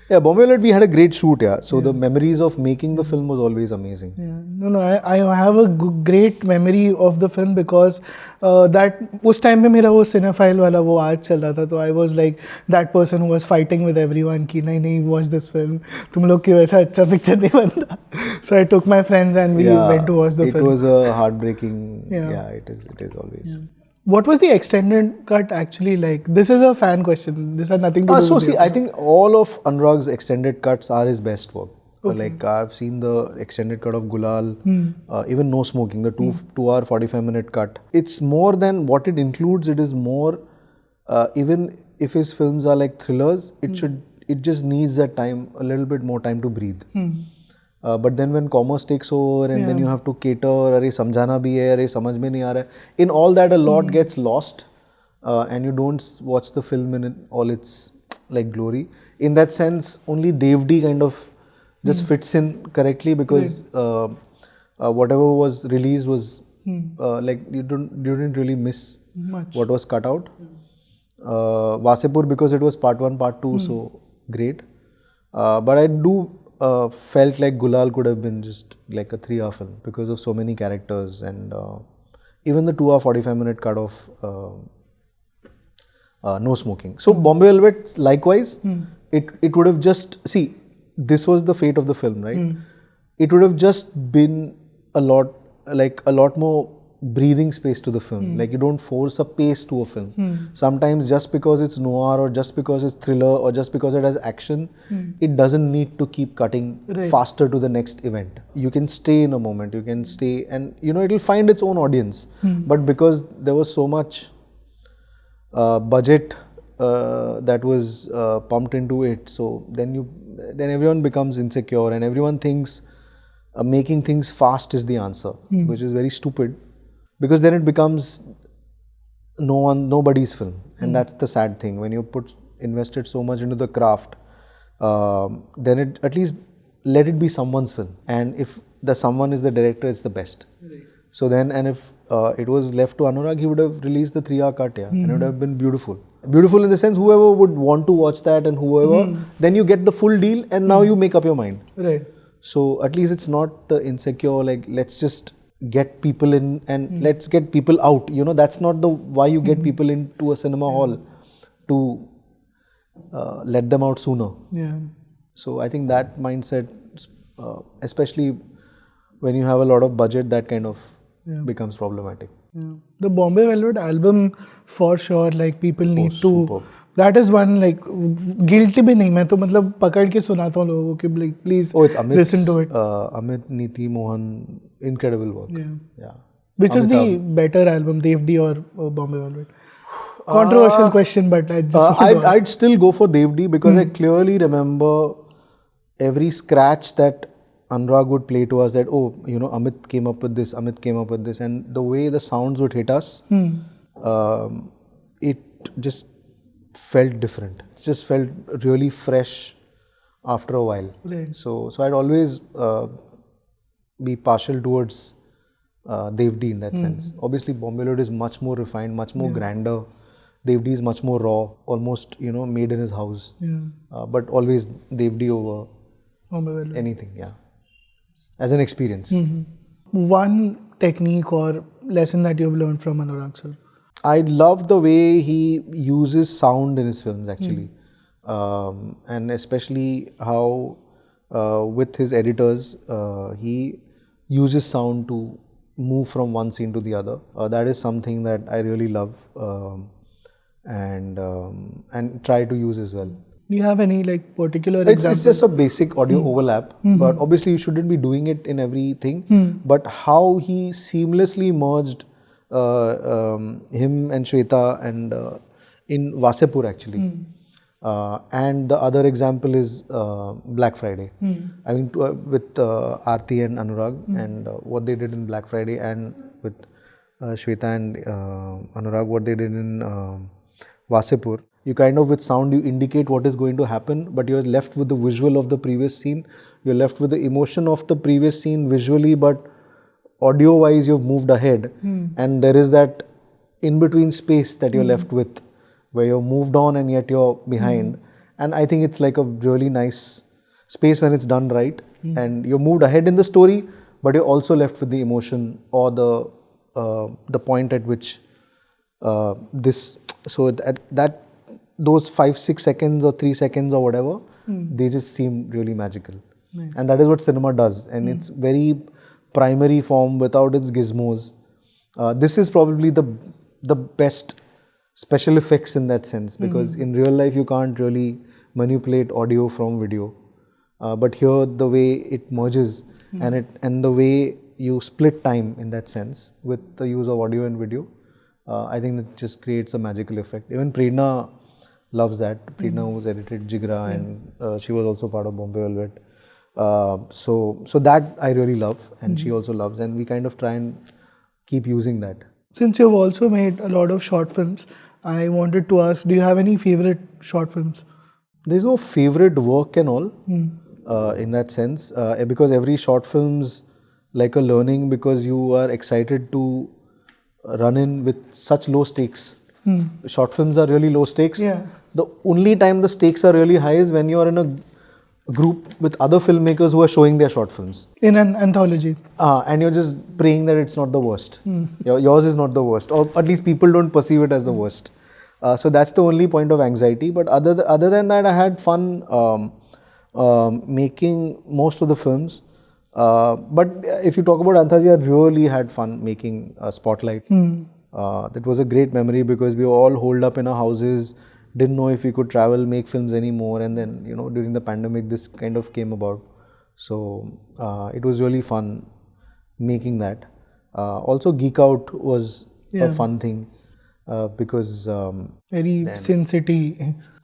Yeah, Bombay Velvet, we had a great shoot, yeah. So the memories of making the film was always amazing.
Yeah. No, I have a great memory of the film because that उस time में मेरा वो cinephile वाला वो art चल रहा था, तो I was like that person who was fighting with everyone कि नहीं watch this film, तुम लोग क्यों ऐसा अच्छा picture नहीं बनता. So I took my friends and we went to watch the film.
It was a heartbreaking. Yeah, it is always.
Yeah. What was the extended cut actually like? This is a fan question. This has nothing to do with
I think all of Anurag's extended cuts are his best work. Like I've seen the extended cut of Gulal, even No Smoking, the 2-hour 45-minute cut. It's more than what it includes. It is more, even if his films are like thrillers, it just needs that time, a little bit more time to breathe. But then when commerce takes over and then you have to cater, अरे समझाना भी है, अरे समझ में नहीं आ रहा है. In all that, a lot gets lost, and you don't watch the film in all its like glory. In that sense, only Devdi kind of just fits in correctly because whatever was released was like you didn't really miss much what was cut out. Wasepur, because it was part 1, part 2, so great. But I do felt like Gulal could have been just like a 3-hour film because of so many characters and even the 2-hour 45-minute cut of No Smoking. So Bombay Velvet, likewise, it would have just, see, this was the fate of the film, right? It would have just been a lot more breathing space to the film. Like you don't force a pace to a film. Sometimes just because it's noir or just because it's thriller or just because it has action, it doesn't need to keep cutting faster to the next event. You can stay in a moment, you can stay and it'll find its own audience. But because there was so much budget that was pumped into it, so then everyone becomes insecure and everyone thinks making things fast is the answer, which is very stupid. Because then it becomes nobody's film, and that's the sad thing. When you invested so much into the craft, then it at least let it be someone's film. And if the someone is the director, it's the best. So then, and if it was left to Anurag, he would have released the 3-hour cut, and it would have been beautiful. Beautiful in the sense, whoever would want to watch that and whoever, then you get the full deal, and now you make up your mind.
Right.
So at least it's not the insecure, like let's just get people in and let's get people out. That's not the why you get people into a cinema hall, to let them out sooner. Yeah. So I think that mindset, especially when you have a lot of budget, that kind of becomes problematic.
Yeah. The Bombay Velvet album, for sure, like people need to.
Superb.
That is one like guilty भी नहीं, मैं तो मतलब पकड़ के सुनाता हूँ लोगों को कि like please listen to it.
Amit, Neeti, Mohan, incredible work. Yeah.
Which is the better album, Devdi or Bombay Velvet? Controversial question, but I just
I'd still go for Devdi because I clearly remember every scratch that Anurag would play to us, that Amit came up with this, and the way the sounds would hit us, it just felt different. It just felt really fresh after a while.
Right.
So I'd always be partial towards Devdi in that sense. Obviously, Bombay Velvet is much more refined, much more grander. Devdi is much more raw, almost made in his house. But always Devdi over anything. As an experience.
One technique or lesson that you've learned from Anurag sir?
I love the way he uses sound in his films actually, and especially how with his editors he uses sound to move from one scene to the other. That is something that I really love and try to use as well.
Do you have any like particular
It's
example?
just a basic audio overlap, but obviously you shouldn't be doing it in everything. But how he seamlessly merged him and Shweta and in Vasepur actually. And the other example is Black Friday. I mean, with Aarti and Anurag and what they did in Black Friday, and with Shweta and Anurag, what they did in Vasepur. You kind of with sound, you indicate what is going to happen, but you're left with the visual of the previous scene. You're left with the emotion of the previous scene visually, but audio-wise, you've moved ahead. And there is that in-between space that you're left with, where you're moved on and yet you're behind. And I think it's like a really nice space when it's done right. And you're moved ahead in the story, but you're also left with the emotion or the point at which those 5-6 seconds or 3 seconds or whatever, they just seem really magical. And that is what cinema does. And it's very primary form without its gizmos. This is probably the best special effects in that sense, because in real life you can't really manipulate audio from video. But here the way it merges and the way you split time in that sense with the use of audio and video, I think that just creates a magical effect. Even Prerna loves that. Prerna who's edited Jigra and she was also part of Bombay Velvet. So that I really love, and she also loves, and we kind of try and keep using that.
Since you've also made a lot of short films, I wanted to ask, do you have any favorite short films?
There's no favorite work and all in that sense, because every short film's like a learning, because you are excited to run in with such low stakes. Short films are really low stakes. The only time the stakes are really high is when you are in a group with other filmmakers who are showing their short films.
In an anthology.
And you're just praying that it's not the worst. Yours is not the worst, or at least people don't perceive it as the worst. So that's the only point of anxiety. But other than that, I had fun making most of the films. But if you talk about anthology, I really had fun making Spotlight. That was a great memory, because we were all holed up in our houses, didn't know if we could travel, make films anymore, and then during the pandemic this kind of came about. So it was really fun making that. Also Geek Out was a fun thing, because
very Sin City.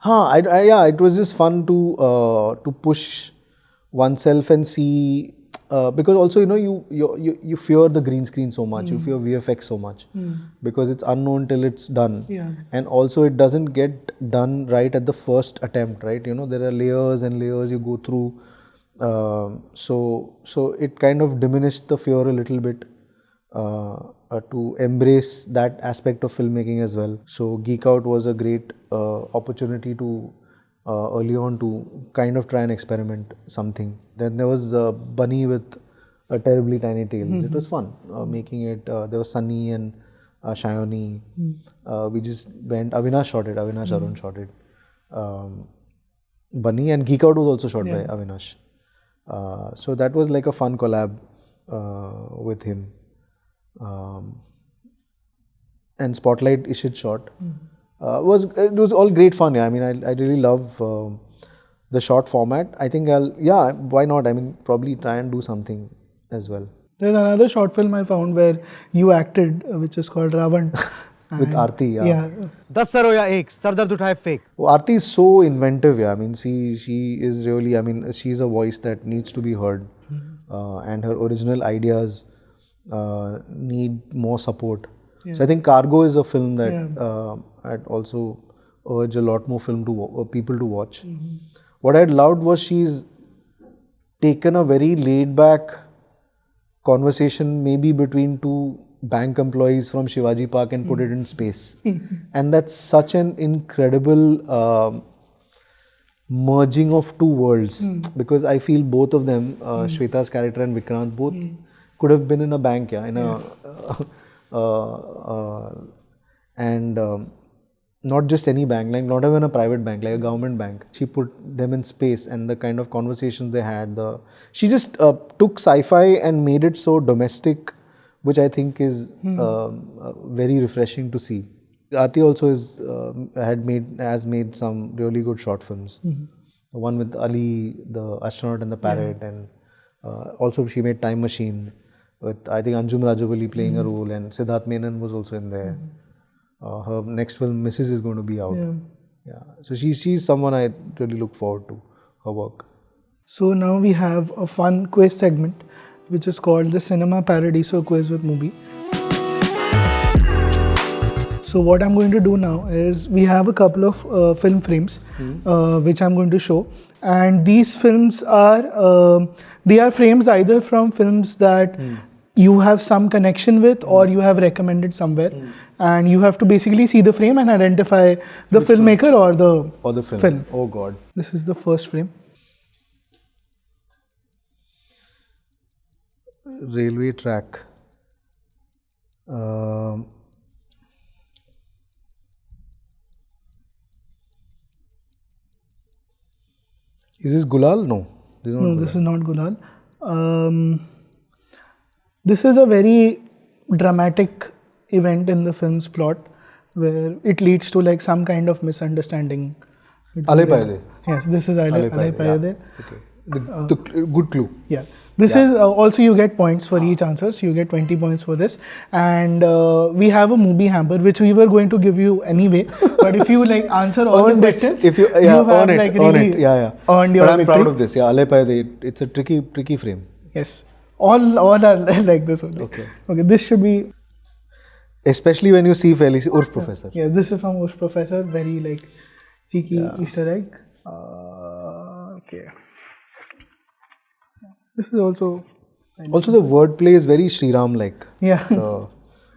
It was just fun to push oneself and see. Because also you fear the green screen so much, you fear VFX so much, because it's unknown till it's done, and also it doesn't get done right at the first attempt, right? There are layers and layers you go through, so it kind of diminished the fear a little bit, to embrace that aspect of filmmaking as well. So Geek Out was a great opportunity to early on to kind of try and experiment something. Then there was Bunny with Terribly Tiny Tales. It was fun making it. There was Sunny and Shayoni. We just went. Avinash shot it. Avinash Arun shot it. Bunny and Geek Out was also shot by Avinash. So that was like a fun collab with him. And Spotlight Ishit shot. It was all great fun. I mean, I really love the short format. I think why not? I mean, probably try and do something as well.
There's another short film I found where you acted, which is called Ravan.
With Aarti,
10 sir हो या एक sir दर्द उठाए fake.
Aarti is so inventive. I mean, she is really. I mean, she's a voice that needs to be heard, and her original ideas need more support. So I think Cargo is a film that I'd also urge a lot more people to watch. What I'd loved was she's taken a very laid back conversation, maybe between two bank employees from Shivaji Park, and put it in space. And that's such an incredible merging of two worlds, because I feel both of them, Shweta's character and Vikrant, both could have been in a bank, and not just any bank, like not even a private bank, like a government bank. She put them in space, and the kind of conversations they had. She just took sci-fi and made it so domestic which I think is very refreshing to see. Aarti also has made some really good short films. The one with Ali, the astronaut and the parrot, and also she made Time Machine with I think Anjum Rajaguli playing a role, and Siddharth Menon was also in there. Her next film, Mrs. is going to be out. So she's someone I really look forward to her work.
So now we have a fun quiz segment, which is called the Cinema Paradiso Quiz with MUBI. So what I'm going to do now is we have a couple of film frames, which I'm going to show, and these films are they are frames either from films that you have some connection with or you have recommended somewhere, and you have to basically see the frame and identify the filmmaker or the film.
Oh God!
This is the first frame.
Railway track. Is this Gulal? No.
This is not Gulal. This is a very dramatic event in the film's plot where it leads to like some kind of misunderstanding.
Alai Payade.
Yes, this is Alai Payade.
Okay. The good clue.
Yeah. This is also you get points for each answer, so you get 20 points for this. And we have a MUBI hamper which we were going to give you anyway. But if you like answer all the questions,
if you
have
earn it,
like
earn
really
it. Yeah.
earned your
But I'm
victory.
proud of this. Yeah, Alai Payade. It's a tricky frame.
Yes. All are like this only.
Okay.
This should be.
Especially when you see Felici Urf Professor.
Yeah, this is from Urf Professor. Very like cheeky Easter egg. Okay. This is also
the wordplay is very Shriram like.
Yeah.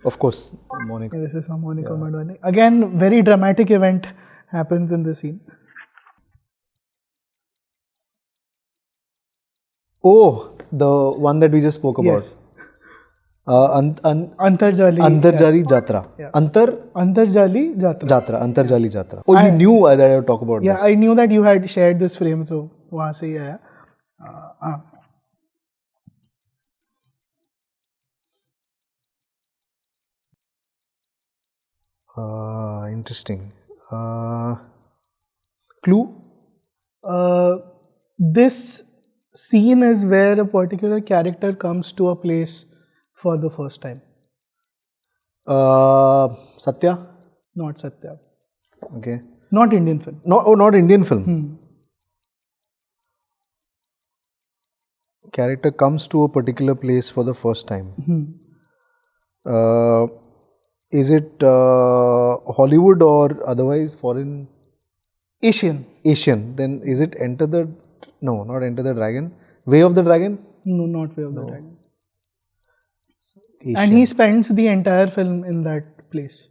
Of course, Monica.
This is from Monica Madwani. Again, very dramatic event happens in the scene.
Oh, the one that we just spoke about.
Yes.
Antarjali Jatra.
Yeah.
Antarjali Jatra. Oh, you knew that I would talk about this.
Yeah, I knew that you had shared this frame, so वहाँ से ही आया.
Interesting. Clue?
This scene is where a particular character comes to a place for the first time.
Satya?
Not Satya.
Okay.
Not Indian film.
Not Indian film. Character comes to a particular place for the first time. Is it Hollywood or otherwise foreign?
Asian.
Then is it not Enter the Dragon? Way of the Dragon?
No, not Way of the Dragon.
Asian.
And he spends the entire film in that place.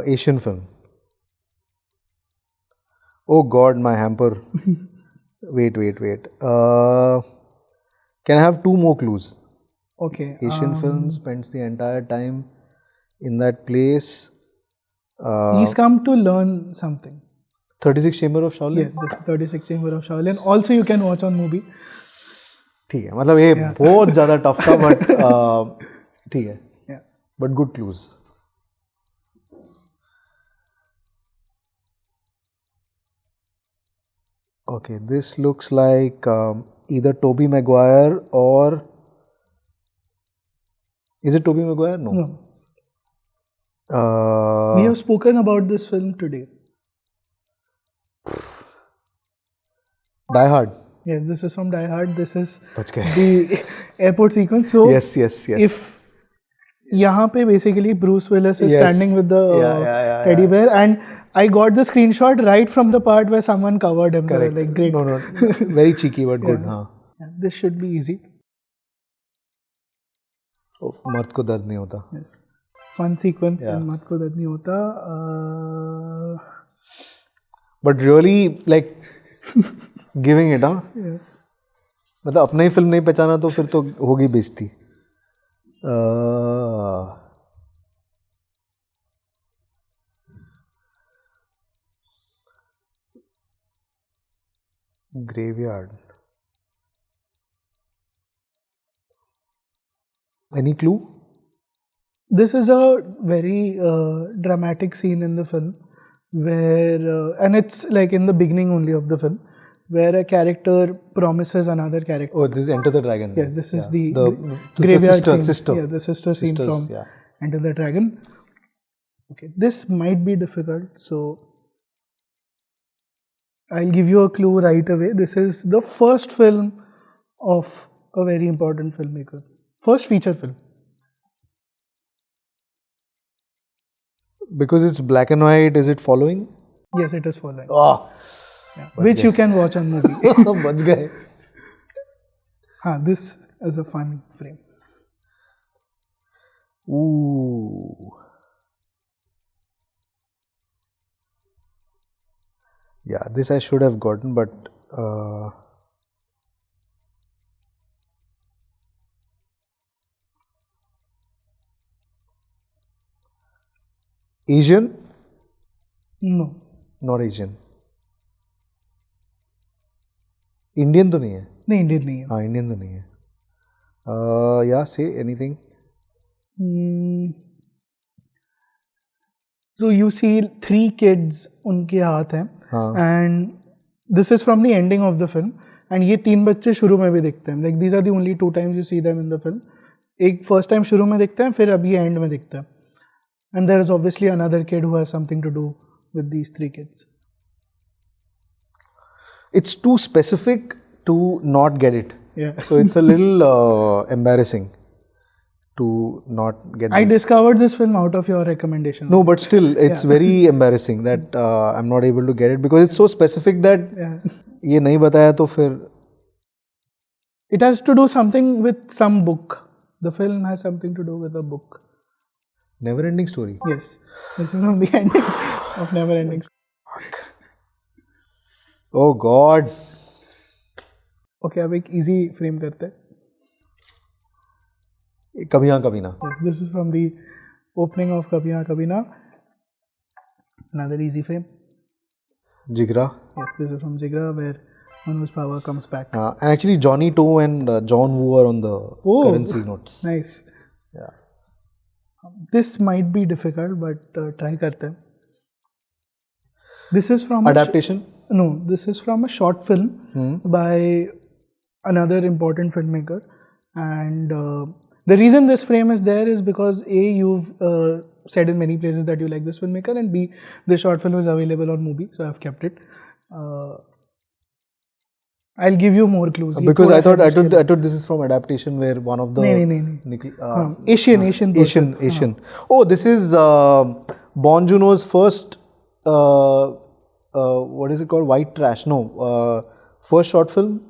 Asian film. Oh God, my hamper. Wait. Can I have 2 more clues?
Okay.
Asian film spends the entire time in that place.
He's come to learn something.
36 Chamber of Shaolin?
Yes, this is 36 Chamber of Shaolin. Also, you can watch on MUBI.
ठीक है, मतलब ये बहुत ज़्यादा tough था, but ठीक है.
Yeah.
But good clues. Okay, this looks like either Tobey Maguire or... Is it Tobey Maguire? No.
We have spoken about this film today.
Die Hard.
Yes, this is from Die Hard. This is
बच गए.
the airport sequence. So,
Yes.
if यहाँ पे basically Bruce Willis is standing with the teddy bear, and I got the screenshot right from the part where someone covered him.
Correct.
Like great.
No. Very cheeky but good. हाँ.
Yeah, this should be easy.
मर्द को दर्द नहीं होता.
Yes. Fun sequence and मर्द को दर्द नहीं होता.
But really like giving it, huh?
Yeah.
मतलब अपना ही फिल्म नहीं पहचाना तो फिर तो होगी बेइज्जती. Graveyard. Any clue?
This is a very dramatic scene in the film where, and it's like in the beginning only of the film, where a character promises another character.
Oh, this is Enter the Dragon.
Yes, this is the
graveyard
scene. Yeah, the sister scene from Enter the Dragon. Okay, this might be difficult, so I'll give you a clue right away. This is the first film of a very important filmmaker. First feature film.
Because it's black and white, is it following?
Yes, it is following.
Oh,
Yeah, which you can watch on MUBI.
बच गए.
This is a fun frame.
Ooh. Yeah, this I should have gotten, but Asian?
No.
Not Asian. Indian तो नहीं है.
नहीं, Indian नहीं है.
हाँ, Indian तो नहीं है. Yeah, say anything.
So you see 3 kids उनके हाथ हैं, and this is from the ending of the film, and ये 3 बच्चे शुरू में भी दिखते हैं. Like these are the only 2 times you see them in the film. एक first time शुरू में दिखते हैं, फिर अब ये end में दिखते हैं. And there is obviously another kid who has something to do with these 3 kids.
It's too specific to not get it.
Yeah.
So it's a little embarrassing to not get
I
this.
discovered this film out of your recommendation.
No, but still, it's very embarrassing that I'm not able to get it because it's so specific that ये नहीं बताया तो फिर.
It has to do something with some book. The film has something to do with a book.
Never ending story.
Yes. This is from the ending of Never Ending Story.
Oh God.
Okay, अब एक easy frame करते हैं.
कभी हाँ कभी ना.
Yes, this is from the opening of Kabhi Haan Kabhi Na. Another easy frame.
Jigra.
Yes, this is from Jigra where Manoj Power comes back.
And actually Johnny To and John Woo are on the currency notes.
Nice.
Yeah.
This might be difficult, but try करते हैं. This is from
Adaptation?
No, this is from a short film by another important filmmaker, and the reason this frame is there is because A, you've said in many places that you like this filmmaker, and B, the short film is available on MUBI, so I've kept it. I'll give you more clues.
Because I thought this is from adaptation where one of the Asian. Oh, this is Bon Joon's first what is it called? White Trash. No, first short film.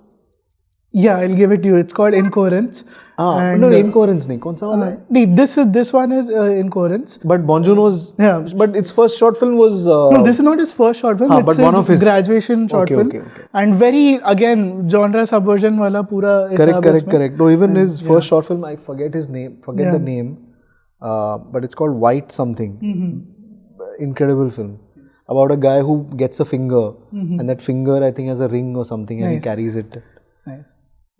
Yeah, I'll give it to you. It's called Incoherence.
No, Incoherence नहीं. कौन सा वाला है?
This one is Incoherence.
But Bon Joon's. Yeah. But its first short film was.
No, this is not his first short film. It's
but one of his
graduation short film. Okay. And very again genre subversion वाला पूरा.
Correct. No, even his first short film, I forget his name. The name. But it's called White something. Incredible film about a guy who gets a finger, and that finger I think has a ring or something, and he carries it.
Nice.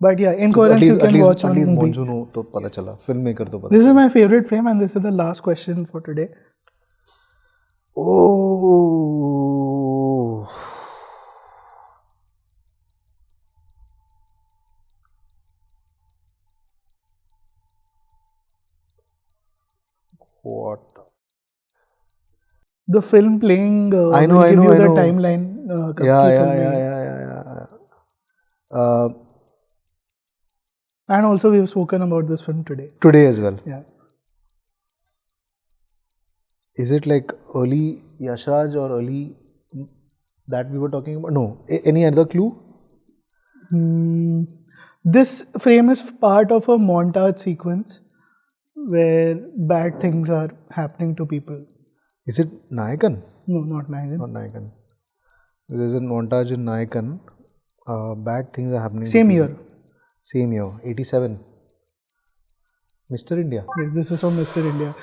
But yeah, Incoherence you can watch on MUBI.
तो पता चला, filmmaker तो पता.
This is my favorite frame, and this is the last question for today.
Oh. What?
The film playing.
I know.
The timeline.
Yeah.
And also we've spoken about this film today.
Today as well.
Yeah.
Is it like early Yashraj or early that we were talking about? No. Any other clue?
This frame is part of a montage sequence where bad things are happening to people.
Is it Nayakan?
No, not Nayakan.
Not Nayakan. There's a montage in Nayakan. Bad things are happening.
Same year,
87. Mr. India.
Yes, this is from Mr. India.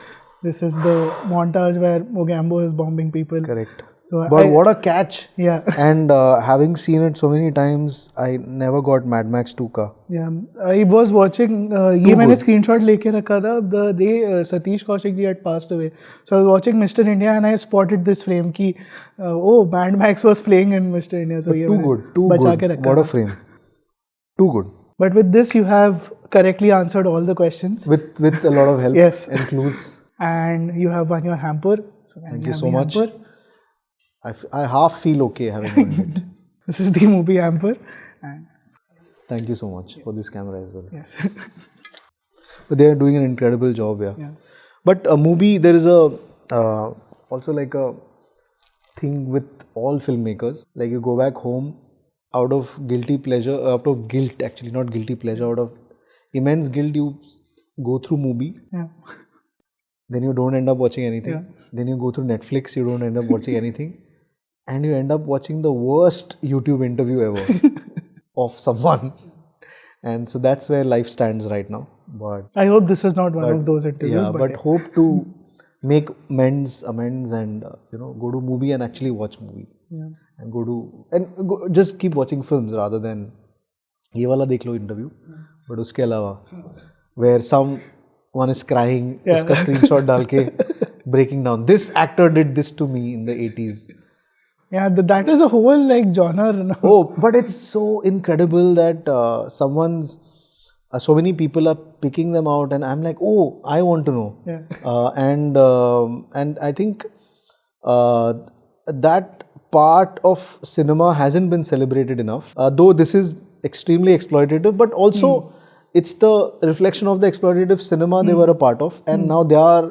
This is the montage where Mogambo is bombing people.
Correct.
So
But what a catch!
Yeah.
And having seen it so many times, I never got Mad Max 2 ka.
Yeah, I was watching. ये मैंने screenshot लेके रखा था. The day Satish Kaushik ji had passed away, so I was watching Mr. India and I spotted this frame कि oh, Mad Max was playing in Mr. India. So
Too good.
बचा के रखा
What a
था.
frame. Too good.
But with this, you have correctly answered all the questions.
With a lot of help.
Yes.
And clues.
And you have won your hamper. So
Thank you so much. I half feel okay having won it.
This is the movie hamper. And
Thank you so much for this camera as well.
yes.
But they are doing an incredible job,
Yeah.
But a movie, there is a also like a thing with all filmmakers. Like you go back home out of guilty pleasure, out of guilt actually, not guilty pleasure, out of immense guilt, you go through MUBI.
Yeah.
Then you don't end up watching anything.
Yeah.
Then you go through Netflix, you don't end up watching anything. And you end up watching the worst YouTube interview ever of someone. And so that's where life stands right now. But
I hope this is not one of those interviews.
yeah, but hope to make amends and go to MUBI and actually watch movie.
Yeah.
And just keep watching films rather than ये वाला देख लो interview. But उसके अलावा where someone is crying, उसका screenshot डाल के breaking down. This actor did this to me in the 80s.
Yeah, that is a whole like genre.
Oh, but it's so incredible that so many people are picking them out, and I'm like, oh, I want to know.
Yeah.
And I think that part of cinema hasn't been celebrated enough. Though this is extremely exploitative, but also it's the reflection of the exploitative cinema they were a part of, and now their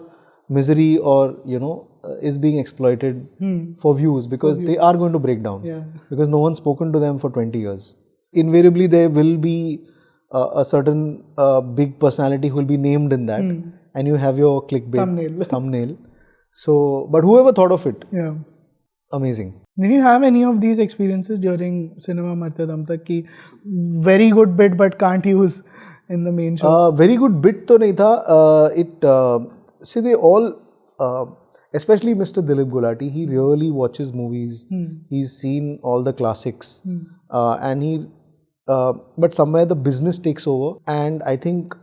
misery or is being exploited for views because they are going to break down.
Yeah.
Because no one's spoken to them for 20 years. Invariably, there will be a certain big personality who will be named in that, and you have your clickbait thumbnail. So, but whoever thought of it,
Yeah.
amazing.
Did you have any of these experiences during Cinema Marte Dam Tak ki very good bit but can't use in the main show?
Very good bit to nahi tha. See, they all, especially Mr. Dilip Gulati, he really watches movies. He's seen all the classics, and but somewhere the business takes over, and I think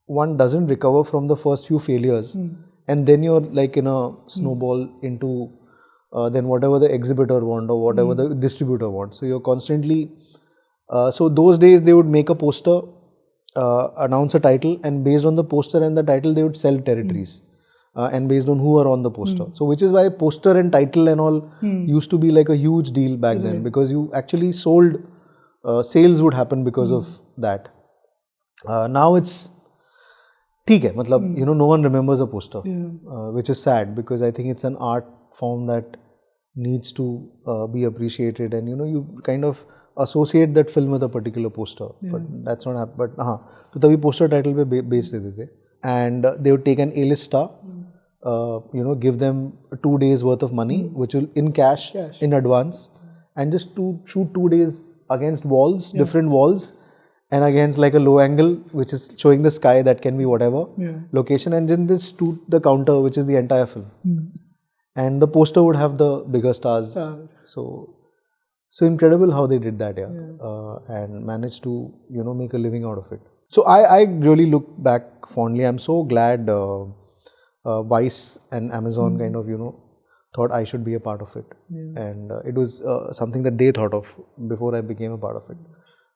one doesn't recover from the first few failures, and then you're like in a snowball into then whatever the exhibitor want or whatever the distributor wants. So you're constantly. So those days they would make a poster, announce a title, and based on the poster and the title, they would sell territories. And based on who are on the poster. So which is why poster and title and all used to be like a huge deal back then, because you actually sold, sales would happen because of that. Now it's ठीक है, मतलब no one remembers a poster, which is sad because I think it's an art form that needs to be appreciated, and you kind of associate that film with a particular poster, but that's not happening. But तो तभी poster title पे बेच देते थे, and they would take an A-list star, give them 2 days worth of money, which will in cash in advance, and just to shoot 2 days against walls, different walls, and against like a low angle, which is showing the sky, that can be whatever location, and then this to the counter, which is the entire film, and the poster would have the bigger stars. So incredible how they did that, and managed to make a living out of it. So I really look back fondly. I'm so glad Vice and Amazon kind of thought I should be a part of it, and it was something that they thought of before I became a part of it,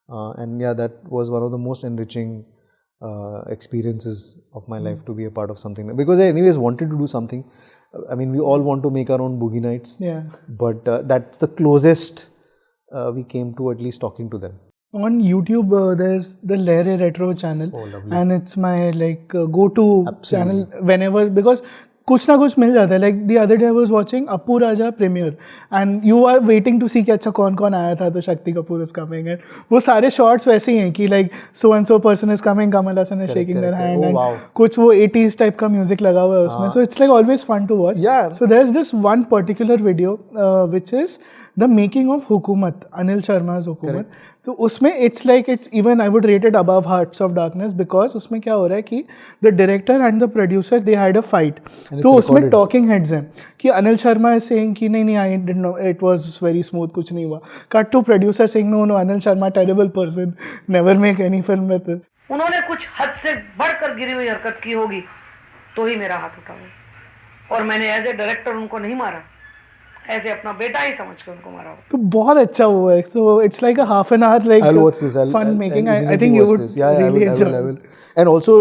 and that was one of the most enriching experiences of my life, to be a part of something, because I anyways wanted to do something. I mean, we all want to make our own boogie nights, but that's the closest we came to at least talking to them.
On YouTube, there's the Lehre Retro channel, and it's my like go-to channel whenever, because कुछ ना कुछ मिल जाता है. Like the other day I was watching Appu Raja premiere, and you are waiting to see कि अच्छा कौन कौन आया था, तो Shakti Kapoor is coming, and वो सारे shots वैसे ही हैं कि like so and so person is coming, Kamal Haasan is shaking their hand, and कुछ वो 80s type का music लगा हुआ है उसमें, so it's like always fun to watch. So there's this one particular video which is the making of Hukumat, Anil Sharma's Hukumat. तो उसमें it's like it's even I would rate it above Hearts of Darkness because उसमें क्या हो रहा है कि the director and the producer they had a fight. तो उसमें talking heads हैं कि Anil Sharma is saying कि नहीं I didn't know it was very smooth कुछ नहीं हुआ. Cut to producer saying no Anil Sharma terrible person never make any film with it.
उन्होंने कुछ हद से बढ़कर गिरी हुई हरकत की होगी तो ही मेरा हाथ उठा होगा और मैंने एज ए डायरेक्टर उनको नहीं मारा ऐसे अपना बेटा ही समझ के उनको मारा
तो बहुत अच्छा हुआ है so it's like a half an hour like fun making I think you would really enjoy
I will. And also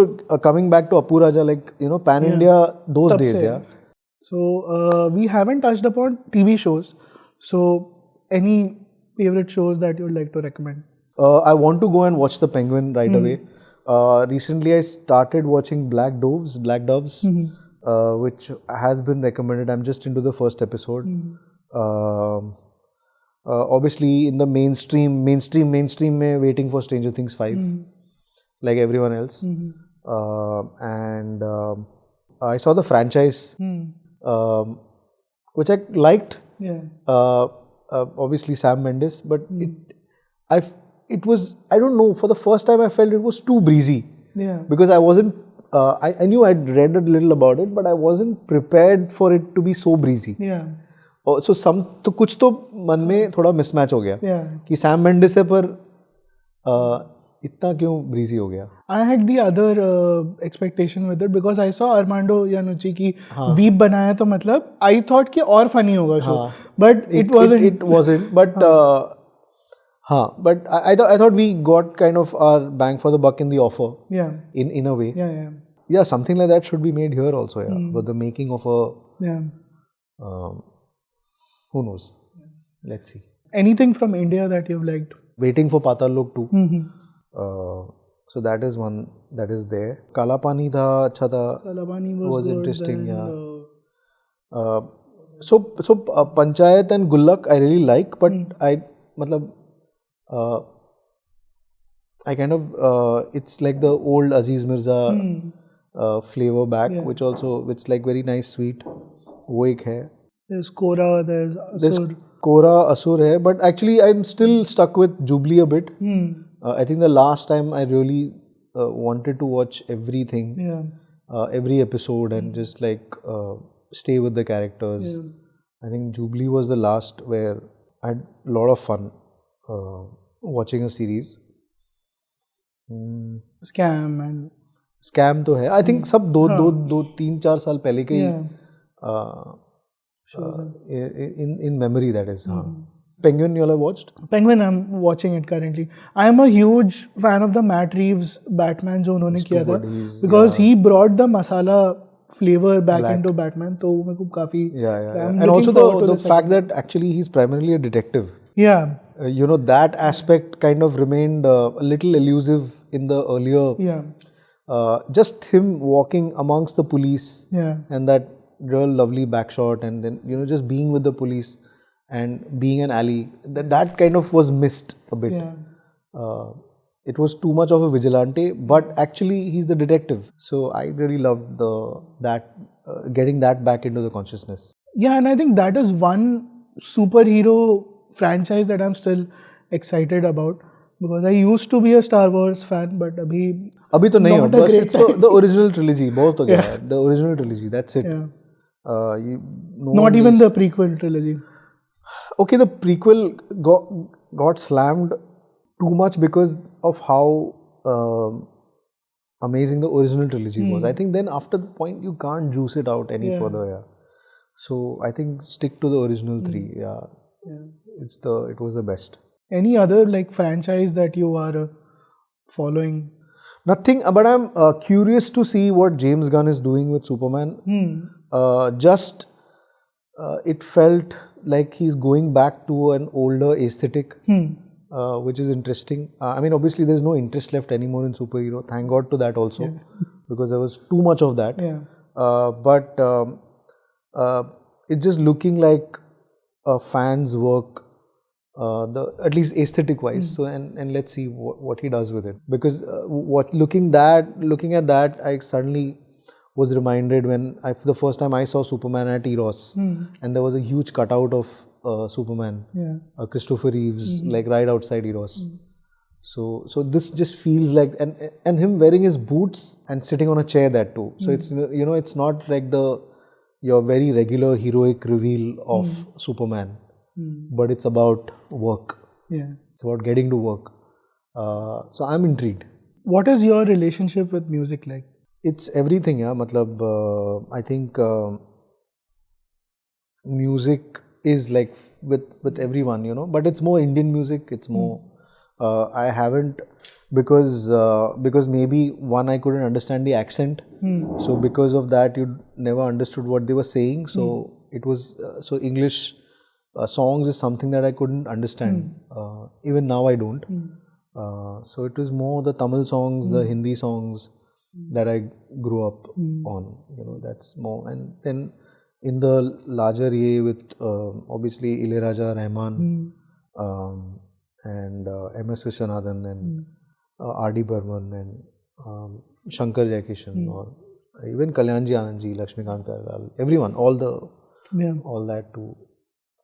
coming back to Appu Raja like you know pan India those days
so we haven't touched upon TV shows so any favorite shows that you would like to recommend
I want to go and watch The Penguin right away recently I started watching Black Doves which has been recommended. I'm just into the first episode. Obviously, in the mainstream, mein waiting for Stranger Things 5, like everyone else. And I saw the franchise, which I liked. Obviously, Sam Mendes, but it was I don't know. For the first time, I felt it was too breezy. Because I wasn't. I knew I'd read a little about it, but I wasn't prepared for it to be so breezy. So तो कुछ तो मन में थोड़ा mismatch हो गया कि Sam Mendes है पर इतना क्यों breezy हो गया?
I had the other expectation with it because I saw Armando Iannucci की Veep बनाया तो मतलब I thought कि और funny होगा show, but it wasn't.
It wasn't, but but I thought we got kind of our bang for the buck in the offer. In a way. Yeah, something like that should be made here also. But the making of a who knows? Let's see.
Anything from India that you've liked?
Waiting for Patal Lok 2. So that is one that is there. Kala Pani tha अच्छा था.
Kala Pani
was interesting. So Panchayat and Gullak I really like, but I kind of it's like the old Aziz Mirza flavor back, which like very nice sweet. वो एक है.
There's Kora, there's Asur.
Kora, Asur hai, but actually I'm still stuck with Jubilee a bit. I think the last time I really wanted to watch everything, every episode and just like stay with the characters. I think Jubilee was the last where I had a lot of fun watching a series. Scam तो है. I think सब दो 3-4 साल पहले के in memory that is. Penguin you all have watched?
Penguin I'm watching it currently. I am a huge fan of the Matt Reeves Batman जो उन्होंने किया था because he brought the masala flavor back into Batman. तो मेरे को काफी
and also the fact that actually he's primarily a detective. You know that aspect kind of remained a little elusive in the earlier. Just him walking amongst the police and that real lovely back shot and then you know just being with the police and being an ally that kind of was missed a bit. It was too much of a vigilante, but actually he's the detective. So I really loved getting that back into the consciousness.
And I think that is one superhero franchise that I'm still excited about because I used to be a Star Wars fan, but अभी
तो नहीं हो बस it's the original trilogy बहुत हो गया the original trilogy that's it.
Not even the prequel trilogy.
Okay, the prequel got slammed too much because of how amazing the original trilogy was. I think then after the point you can't juice it out any further. So I think stick to the original three. It was the best.
Any other like franchise that you are following?
Nothing, but I'm curious to see what James Gunn is doing with Superman. It felt like he's going back to an older aesthetic, which is interesting. I mean, obviously there's no interest left anymore in superhero. Thank God to that also, because there was too much of that. But it's just looking like a fan's work, at least aesthetic wise. So and let's see what he does with it. Because looking at that, I suddenly was reminded when the first time I saw Superman at Eros, and there was a huge cutout of Superman,
Yeah.
Christopher Reeves, like right outside Eros. So this just feels like, and him wearing his boots and sitting on a chair, that too. So it's, you know, it's not like your very regular heroic reveal of Superman, but it's about work.
Yeah.
It's about getting to work. So I'm intrigued.
What is your relationship with music like?
It's everything, yeah. Matlab, I think music is like with everyone, you know, but it's more Indian music. It's more. I haven't, because maybe one, I couldn't understand the accent, so because of that you never understood what they were saying. So it was so English songs is something that I couldn't understand. Even now I don't. So it was more the Tamil songs, the Hindi songs that I grew up on. You know, that's more. And then in the larger way with obviously Ilayaraja, Rahman, and M.S. Vishwanathan and R.D. Burman and Shankar Jaikishan, or even Kalyanji Anandji, Lakshmikant Pyarelal, everyone, all that too.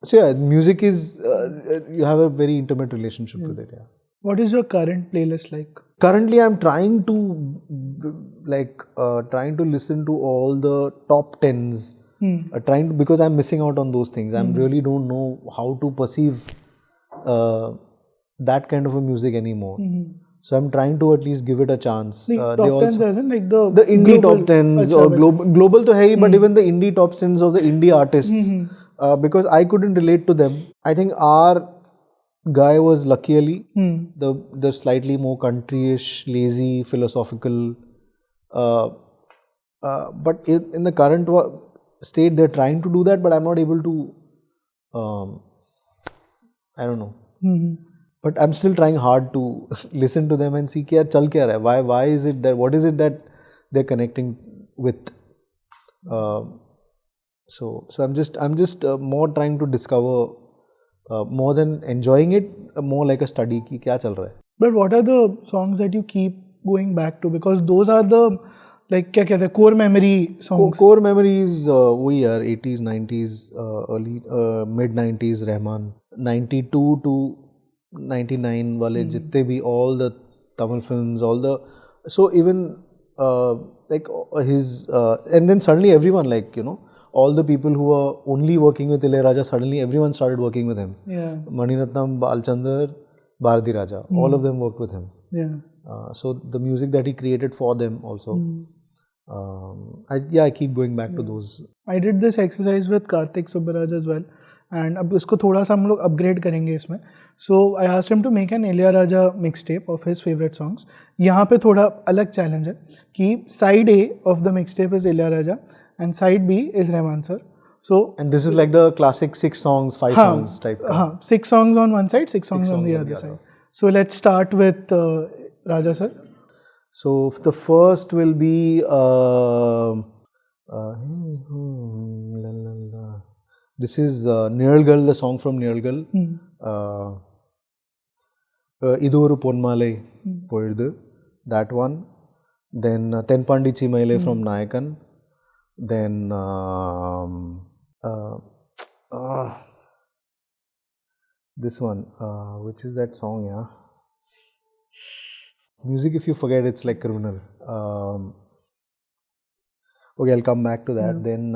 So yeah, music is, you have a very intimate relationship with it. Yeah.
What is your current playlist like?
Currently, I'm trying to listen to all the top 10s. Because I'm missing out on those things. I really don't know how to perceive that kind of a music anymore. So I'm trying to at least give it a chance.
The top 10s as in like the
indie
global,
top 10s or global to hai, but even the indie top 10s of the indie artists, because I couldn't relate to them. I think our guy was Lucky Ali, the slightly more countryish, lazy, philosophical. But in the current state, they're trying to do that, but I'm not able to. I don't know. But I'm still trying hard to listen to them and see kya chal kya raha hai. Why is it that, what is it that they're connecting with? So I'm just more trying to discover, more than enjoying it, more like a study ki kya chal raha hai.
But what are the songs that you keep going back to? Because those are the, like, kya kehte hain, core memory songs.
Core memories, we are 80s, 90s, early, mid 90s, Rahman, 92 to 99 wale jitne bhi, all the Tamil films, all the, so even like his, and then suddenly everyone, like, you know, all the people who were only working with Ilayaraja, suddenly everyone started working with him.
Yeah.
Mani Ratnam, Balchandar, Bharati Raja, all of them worked with him.
Yeah.
So the music that he created for them also. I keep going back to those.
I did this exercise with Karthik Subbaraj as well, and अब इसको थोड़ा सा हम लोग upgrade करेंगे इसमें. So I asked him to make an Ilayaraja mixtape of his favorite songs. यहाँ पे थोड़ा अलग challenge है कि side A of the mixtape is Ilayaraja and side B is Rahman sir. So
and this is like the classic 6 songs, 5 songs type.
6 songs on one side, 6 songs on the other side. So let's start with Raja sir.
So the first will be this is Niralgal, the song from Niralgal. Idoru Ponmale Poyudu, that one. Then Tenpandi Chimaile from Nayakan. Then this one, which is that song, yeah. Music, if you forget, it's like criminal. Okay, I'll come back to that. Then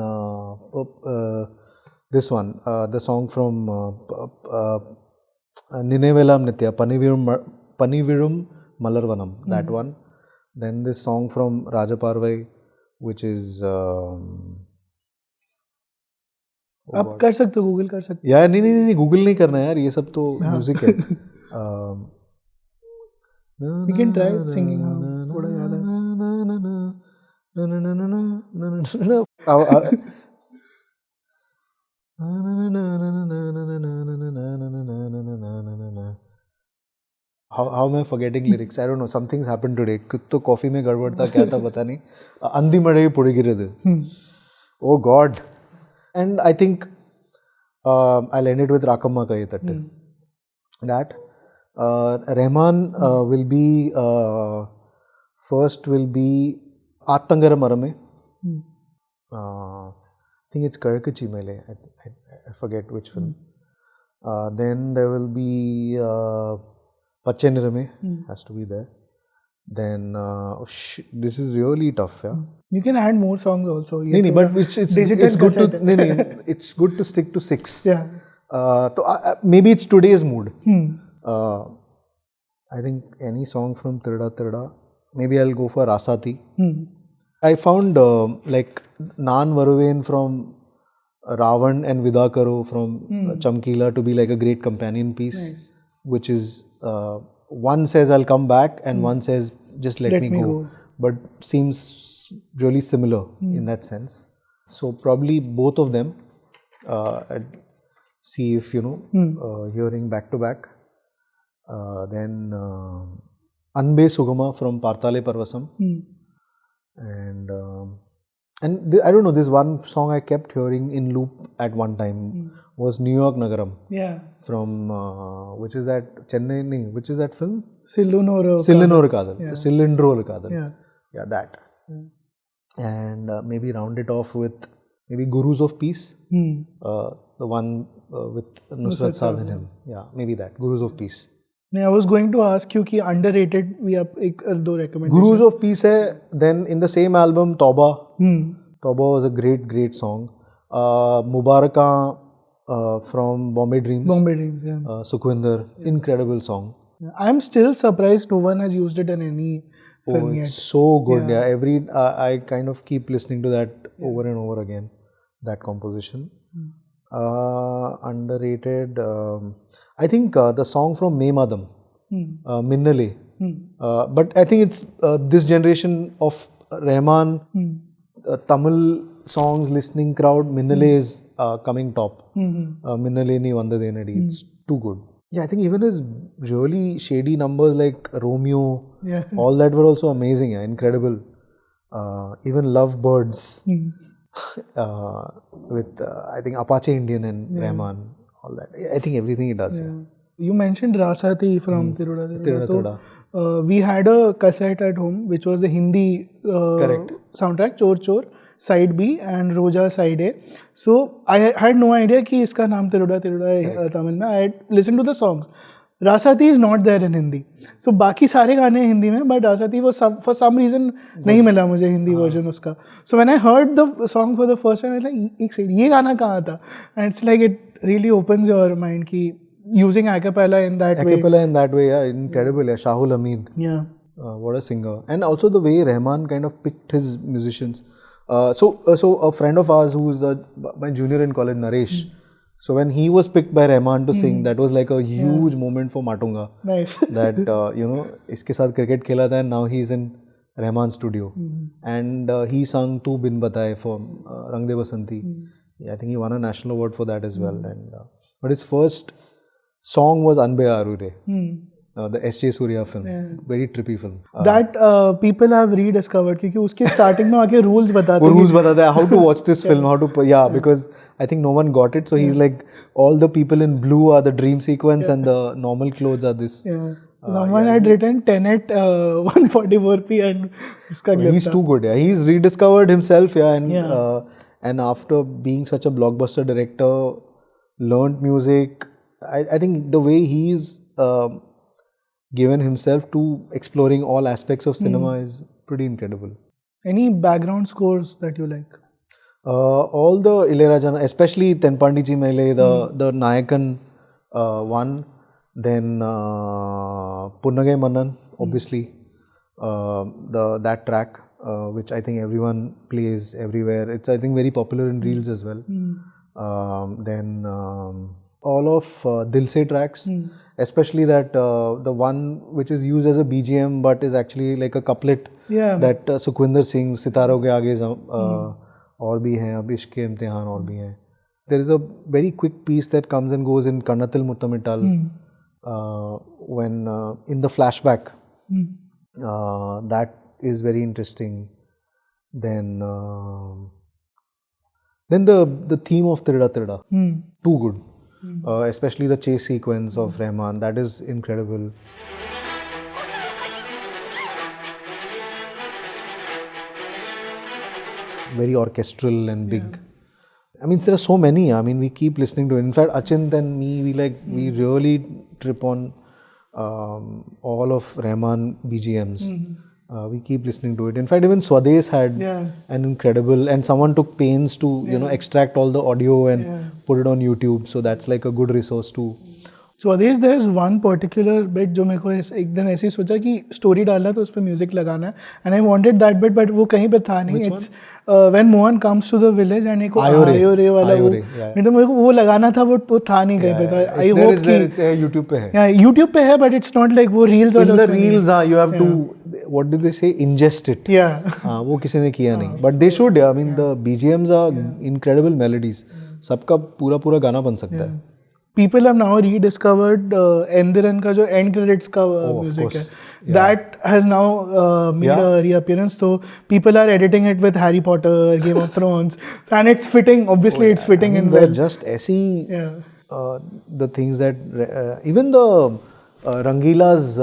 this one, the song from Ninevelam Nitya, Panivirum Malarvanam, that one. Then this song from Rajaparvai, which is
आप कर सकते हो, Google कर सकते हो.
यार नहीं Google नहीं करना यार, ये सब तो म्यूजिक है.
We can try singing. थोड़ा याद है.
How am I forgetting lyrics? I don't know. Something's happened today. कुछ तो कॉफी में गड़बड़ था, क्या था पता नहीं. अंधी मड़े पुड़गिरदु. Oh God. And I think I'll end it with Rakamma Ka Ye Tattu. That Rahman will be first will be Attangara Marame. I think it's Karkachi Mele. I forget which film. Then there will be Pache Nirame, has to be there. Then this is really tough, yeah.
You can add more songs also.
No, but it's good to it's good to stick to 6.
Yeah.
Maybe it's today's mood. I think any song from Tirda Tirda. Maybe I'll go for Rasati. I found like Naan Varuven from Ravan and Vida Karo from Chamkila to be like a great companion piece, which is one says I'll come back and one says just let me go, but seems really similar in that sense. So probably both of them. I'd see if hearing back to back. Then Anbe Sugama from Partale Parvasam. And I don't know, this one song I kept hearing in loop at one time was New York Nagaram.
Yeah.
From, which is that, Chennai, which is that film?
Sillinor
Kadal. Silindro Kadal. Yeah, that. And maybe round it off with maybe Gurus of Peace. The one with Nusrat Saab and him. Yeah, maybe that. Gurus of Peace.
I was going to ask you कि underrated we have एक दो recommendation.
Gurus of Peace है. Then in the same album Tauba. Tauba was a great song. Mubaraka from Bombay Dreams.
Yeah.
Sukhwinder, incredible song.
I am still surprised no one has used it in any film yet.
It's so good. Yeah, I kind of keep listening to that over and over again. That composition. Underrated. I think the song from May Madam, Minnale. But I think it's this generation of Rahman Tamil songs listening crowd. Minnale is coming top. Minnale ni Vanda Denadi. It's too good. Yeah, I think even his really shady numbers like Romeo, all that were also amazing. Yeah, incredible. Even Love Birds. With I think Apache Indian and Rahman, all that. I think everything he does. Yeah.
You mentioned Rasati from Tirda Tirda. We had a cassette at home which was the Hindi soundtrack, Chor Chor, side B and Roja side A. So I had no idea कि इसका नाम Tirda Tirda है Tamil में. I had listened to the songs. Rasati is not there in Hindi. So बाकी सारे गाने हैं हिंदी में, but Rasati was for some reason नहीं मिला मुझे हिंदी version उसका. So when I heard the song for the first time, I was like, एक second, ये गाना कहाँ था? And it's like it really opens your mind कि using a cappella in that way.
Acapella in that way, yeah, incredible. Yeah, Shahul Hamid.
Yeah.
What a singer. And also the way Rahman kind of picked his musicians. So a friend of ours who is my junior in college, Naresh. So when he was picked by Rahman to sing, that was like a huge moment for Matunga.
Nice.
That iske saath cricket khela tha and now he's in Rahman's studio. And he sung Tu Bin Bataye for Rang De Basanti. I think he won a national award for that as well. And but his first song was Anbe Arure, the S.J. Surya film. Very trippy film.
That people have rediscovered क्योंकि उसके starting में आके rules बताते हैं.
Rules बताते हैं how to watch this film, how to because I think no one got it. So he's like all the people in blue are the dream sequence and the normal clothes are this.
Someone had written Tenet 144p and उसका clip
he's
था.
too good. Yeah, he's rediscovered himself. And after being such a blockbuster director, learned music. I think the way he's given himself to exploring all aspects of cinema is pretty incredible.
Any background scores that you like?
All the Ilayaraja, especially Tenpandi Chi Maile, the Nayakan one, then Punnagai Mannan, obviously, that track, which I think everyone plays everywhere. It's I think very popular in reels as well. Then all of Dil Se tracks, especially that the one which is used as a BGM but is actually like a couplet that Sukhwinder sings, Sitaro ke aage aur bhi hain, ab ishq ke imtihan aur bhi hain. There is a very quick piece that comes and goes in Kannathil Muttamittal when in the flashback. That is very interesting. Then the theme of Tirda Tirda, too good. Especially the chase sequence of Rahman, that is incredible. Very orchestral and big. I mean, there are so many. I mean, we keep listening to it. In fact, Achint and me, we really trip on all of Rahman BGMs. We keep listening to it. In fact, even Swades had an incredible, and someone took pains to extract all the audio and put it on YouTube. So that's like a good resource too.
So there's one particular bit जो मेरे को एक दिन ऐसे ही सोचा कि story डालना तो उस पर म्यूजिक लगाना है, and I wanted that bit, but वो कहीं पे था नहीं. It's when Mohan comes to the village and एक आयोरे वाला वो, नहीं तो मेरे को वो लगाना था, वो था नहीं कहीं पे. तो I hope कि
YouTube पे है.
Yeah, YouTube पे है, but it's not like वो reels वाला.
In the reels, you have to, what did they say, ingest it.
Yeah.
वो किसी ने किया नहीं. But they should. I mean, the BGMs are incredible melodies. सबका पूरा गाना बन सकता है.
People have now rediscovered Endiran का जो end credits का music है. That has now made a reappearance. So people are editing it with Harry Potter, Game of Thrones, and it's fitting. Obviously, it's fitting in well.
Just ऐसी the things that even the Rangila's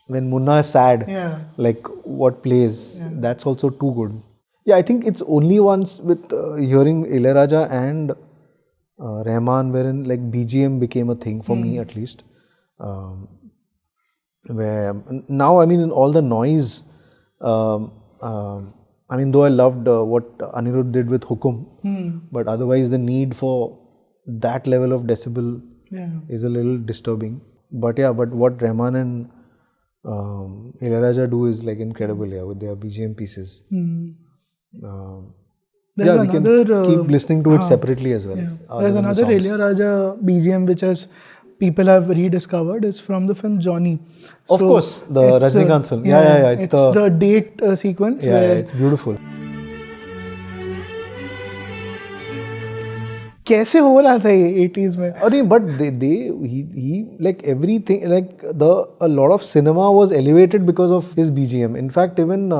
when Munna is sad, like what plays, that's also too good. Yeah, I think it's only once with hearing Ilayaraja and Rahman wherein like BGM became a thing for me at least. Where now, I mean, in all the noise, I mean, though I loved what Anirudh did with Hukum, but otherwise the need for that level of decibel is a little disturbing. But yeah, but what Rahman and Ilayaraja do is like incredible, with their BGM pieces. We can keep listening to it separately as well.
There's another Ilayaraja BGM which people have rediscovered is from the film Johnny.
Of course, the Rajnikant film.
It's the date sequence.
It's beautiful.
कैसे हो रहा था ये 80s में?
अरे but he like everything, like a lot of cinema was elevated because of his BGM. In fact, even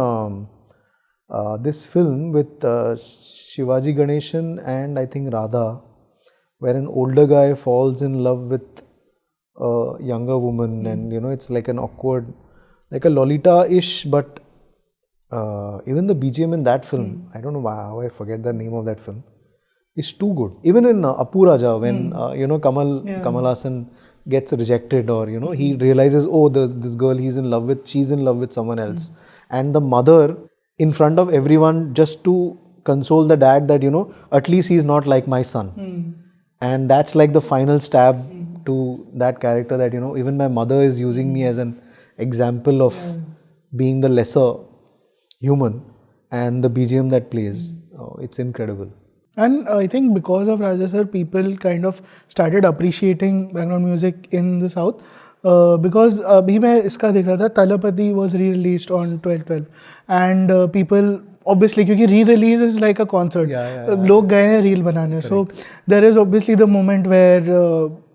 this film with Shivaji Ganeshan and I think Radha, where an older guy falls in love with a younger woman, and it's like an awkward, like a Lolita-ish, but even the BGM in that film, I don't know how I forget the name of that film, is too good. Even in Apuraja, when Kamal Haasan gets rejected, or he realizes, this girl he's in love with, she's in love with someone else, and the mother in front of everyone just to console the dad that at least he's not like my son, and that's like the final stab to that character, that even my mother is using me as an example of being the lesser human, and the BGM that plays, it's incredible.
And I think because of Raja sir, people kind of started appreciating background music in the South. Because अभी मैं इसका देख रहा था, Talapati was re-released on 12/12, and people obviously, क्योंकि re-release is like a concert, लोग गए हैं reel बनाने, so there is obviously the moment where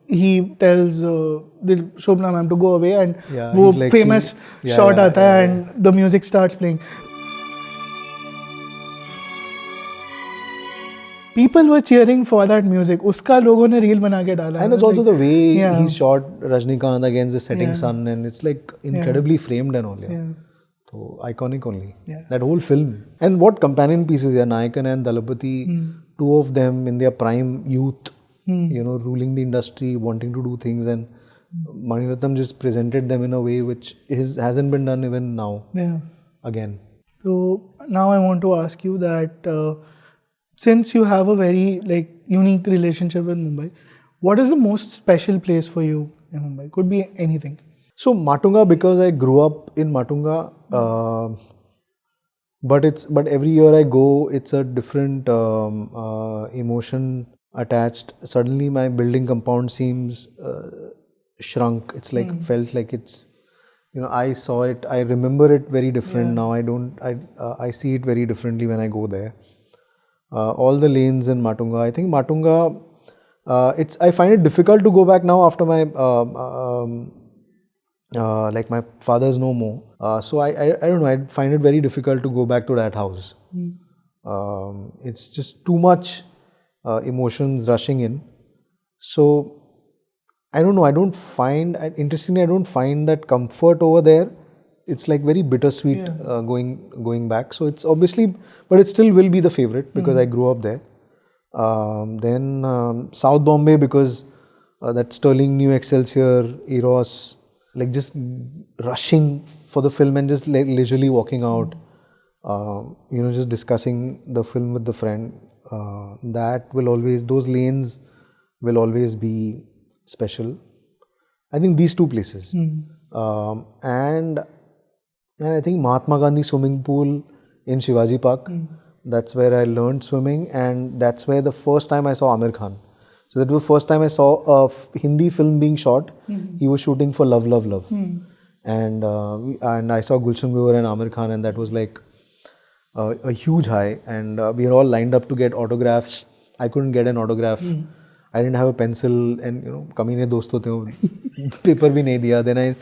he tells the Shobna ma'am to go away, and वो like famous shot आता है, and the music starts playing. People were cheering for that music. उसका लोगों ने reel बना के डाला.
And it's also the way he shot Rajnikant against the setting sun, and it's like incredibly framed and all. So iconic only. That whole film. And what companion pieces, Nayakan and Dalapati, two of them in their prime youth, ruling the industry, wanting to do things, and Mani Ratnam just presented them in a way which hasn't been done even now. Again. So
now I want to ask you that. Since you have a very unique relationship with Mumbai, what is the most special place for you in Mumbai? Could be anything.
So Matunga, because I grew up in Matunga, but every year I go, it's a different emotion attached. Suddenly my building compound seems shrunk. It's like felt like it's, I saw it, I remember it very different. Now I see it very differently when I go there. All the lanes in Matunga. I think Matunga, I find it difficult to go back now after my, my father's no more. So I don't know, I find it very difficult to go back to that house. It's just too much emotions rushing in. So I don't know, interestingly, I don't find that comfort over there. It's like very bittersweet going back. So it's obviously, but it still will be the favorite because I grew up there. Then South Bombay, because that Sterling, New Excelsior, Eros, like just rushing for the film and just like leisurely walking out, just discussing the film with the friend. Those lanes will always be special. I think these two places. And I think Mahatma Gandhi swimming pool in Shivaji Park. That's where I learned swimming, and that's where the first time I saw Amir Khan. So that was the first time I saw a Hindi film being shot. He was shooting for Love, Love, Love. And I saw Gulshan Grover and Amir Khan, and that was like a huge high. And we were all lined up to get autographs. I couldn't get an autograph. I didn't have a pencil, and kamine dost hote hain, paper bhi nahi diya. Then I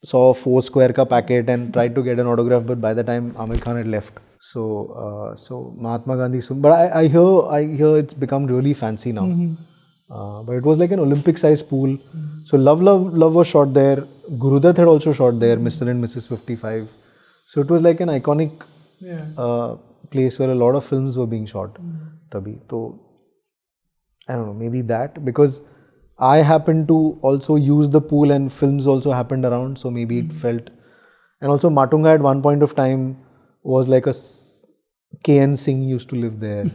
saw a 4 square ka packet and tried to get an autograph, but by the time Amir Khan had left. So Mahatma Gandhi. But I hear it's become really fancy now. But it was like an Olympic-sized pool. So Love, Love, Love was shot there. Gurudat had also shot there. Mr. and Mrs. 55. So it was like an iconic place where a lot of films were being shot. Tabhi. So I don't know, maybe that, because I happened to also use the pool and films also happened around, so maybe it felt. And also Matunga at one point of time was like a K.N. Singh used to live there.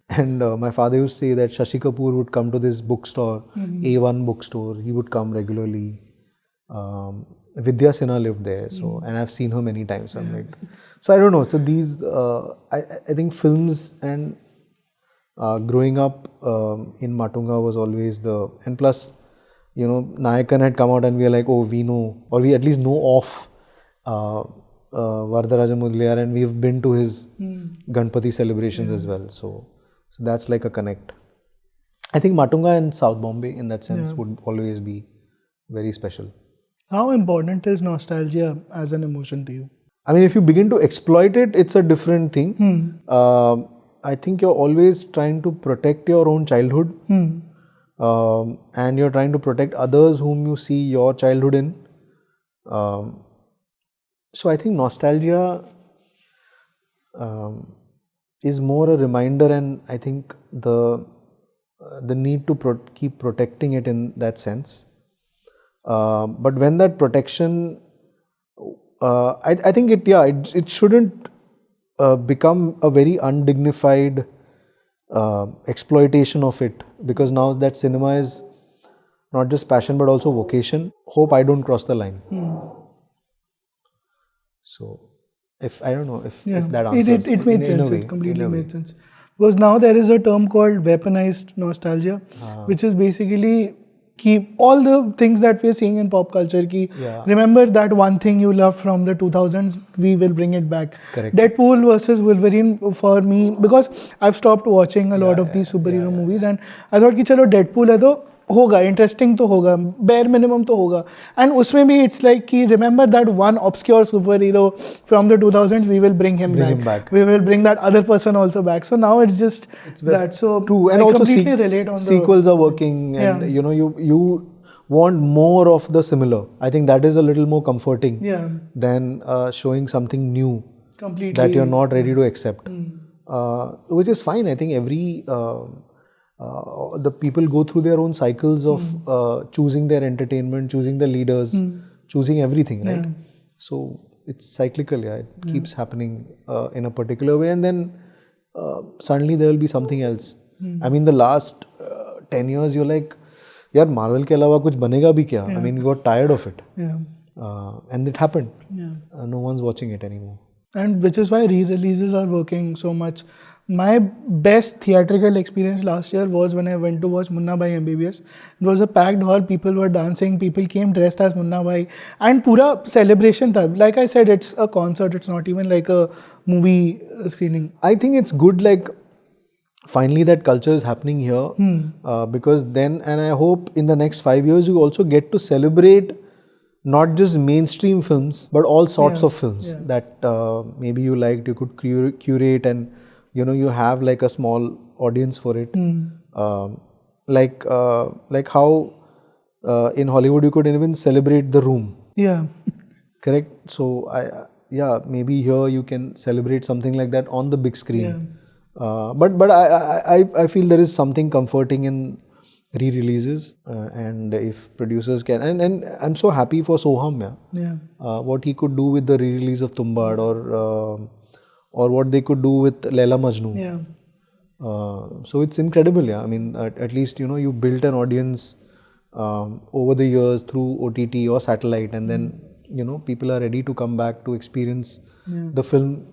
And my father used to say that Shashi Kapoor would come to this bookstore, A1 bookstore. He would come regularly. Vidya Sinha lived there, so, and I've seen her many times. So I'm like, so I don't know. So these, I think films and growing up in Matunga was always and plus, Nayakan had come out and we were like, oh, we know, or we at least know of Varadaraja Mudaliar, and we've been to his Ganpati celebrations as well. So that's like a connect. I think Matunga and South Bombay in that sense would always be very special.
How important is nostalgia as an emotion to you?
I mean, if you begin to exploit it, it's a different thing. I think you're always trying to protect your own childhood. And you're trying to protect others whom you see your childhood in. So I think nostalgia is more a reminder, and I think the need to keep protecting it in that sense. But when that protection, I think it shouldn't become a very undignified exploitation of it, because now that cinema is not just passion but also vocation. Hope I don't cross the line. So, I don't know if that answers.
It made sense. It completely made sense. Because now there is a term called weaponized nostalgia, which is basically keep all the things that we're seeing in pop culture. Remember that one thing you loved from the 2000s, we will bring it back.
Correct.
Deadpool versus Wolverine for me, because I've stopped watching a lot of these superhero movies, and I thought कि चलो Deadpool है तो होगा, interesting तो होगा, bare minimum तो होगा, and उसमें भी it's like कि remember that one obscure superhero from the 2000s, we will bring him back. We will bring that other person also back. So now it's just that. So
true, and
I
also
completely relate on
sequels are working, and you want more of the similar. I think that is a little more comforting than showing something new that you're not ready to accept, which is fine. I think every the people go through their own cycles of choosing their entertainment, choosing the leaders, choosing everything, right? So it's cyclical, it keeps happening in a particular way, and then suddenly there will be something else. I mean, the last 10 years, you're like, यार Marvel के अलावा कुछ बनेगा भी क्या? I mean, you got tired of it, and it happened. No one's watching it anymore.
And which is why re-releases are working so much. My best theatrical experience last year was when I went to watch Munna Bhai MBBS. It was a packed hall, people were dancing, people came dressed as Munna Bhai, and pura celebration tha. Like I said, it's a concert, it's not even like a movie screening.
I think it's good, like, finally that culture is happening here, because then, and I hope in the next 5 years, you also get to celebrate not just mainstream films, but all sorts of films that maybe you liked, you could curate, and you have like a small audience for it. Like how in Hollywood you could even celebrate The Room. Correct. So maybe here you can celebrate something like that on the big screen. But I feel there is something comforting in re-releases, and if producers can, and I'm so happy for Soham, what he could do with the re-release of Tumbad, or what they could do with Laila Majnu. So it's incredible, I mean, at least you built an audience over the years through OTT or satellite, and then people are ready to come back to experience the film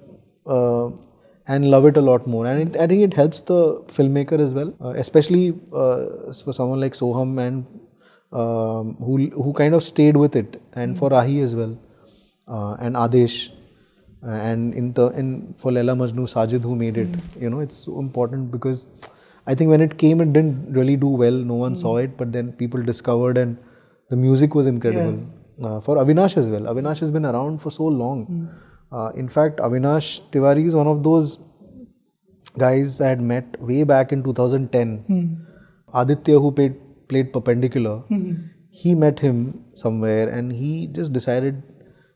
and love it a lot more. And I think it helps the filmmaker as well, especially for someone like Soham, and who kind of stayed with it, and for Rahi as well, and Adesh, and for Laila Majnu, Sajid, who made it. It's so important, because I think when it came, it didn't really do well. No one saw it, but then people discovered, and the music was incredible. For Avinash as well. Avinash has been around for so long. In fact, Avinash Tiwari is one of those guys I had met way back in 2010. Aditya, who played Perpendicular, he met him somewhere, and he just decided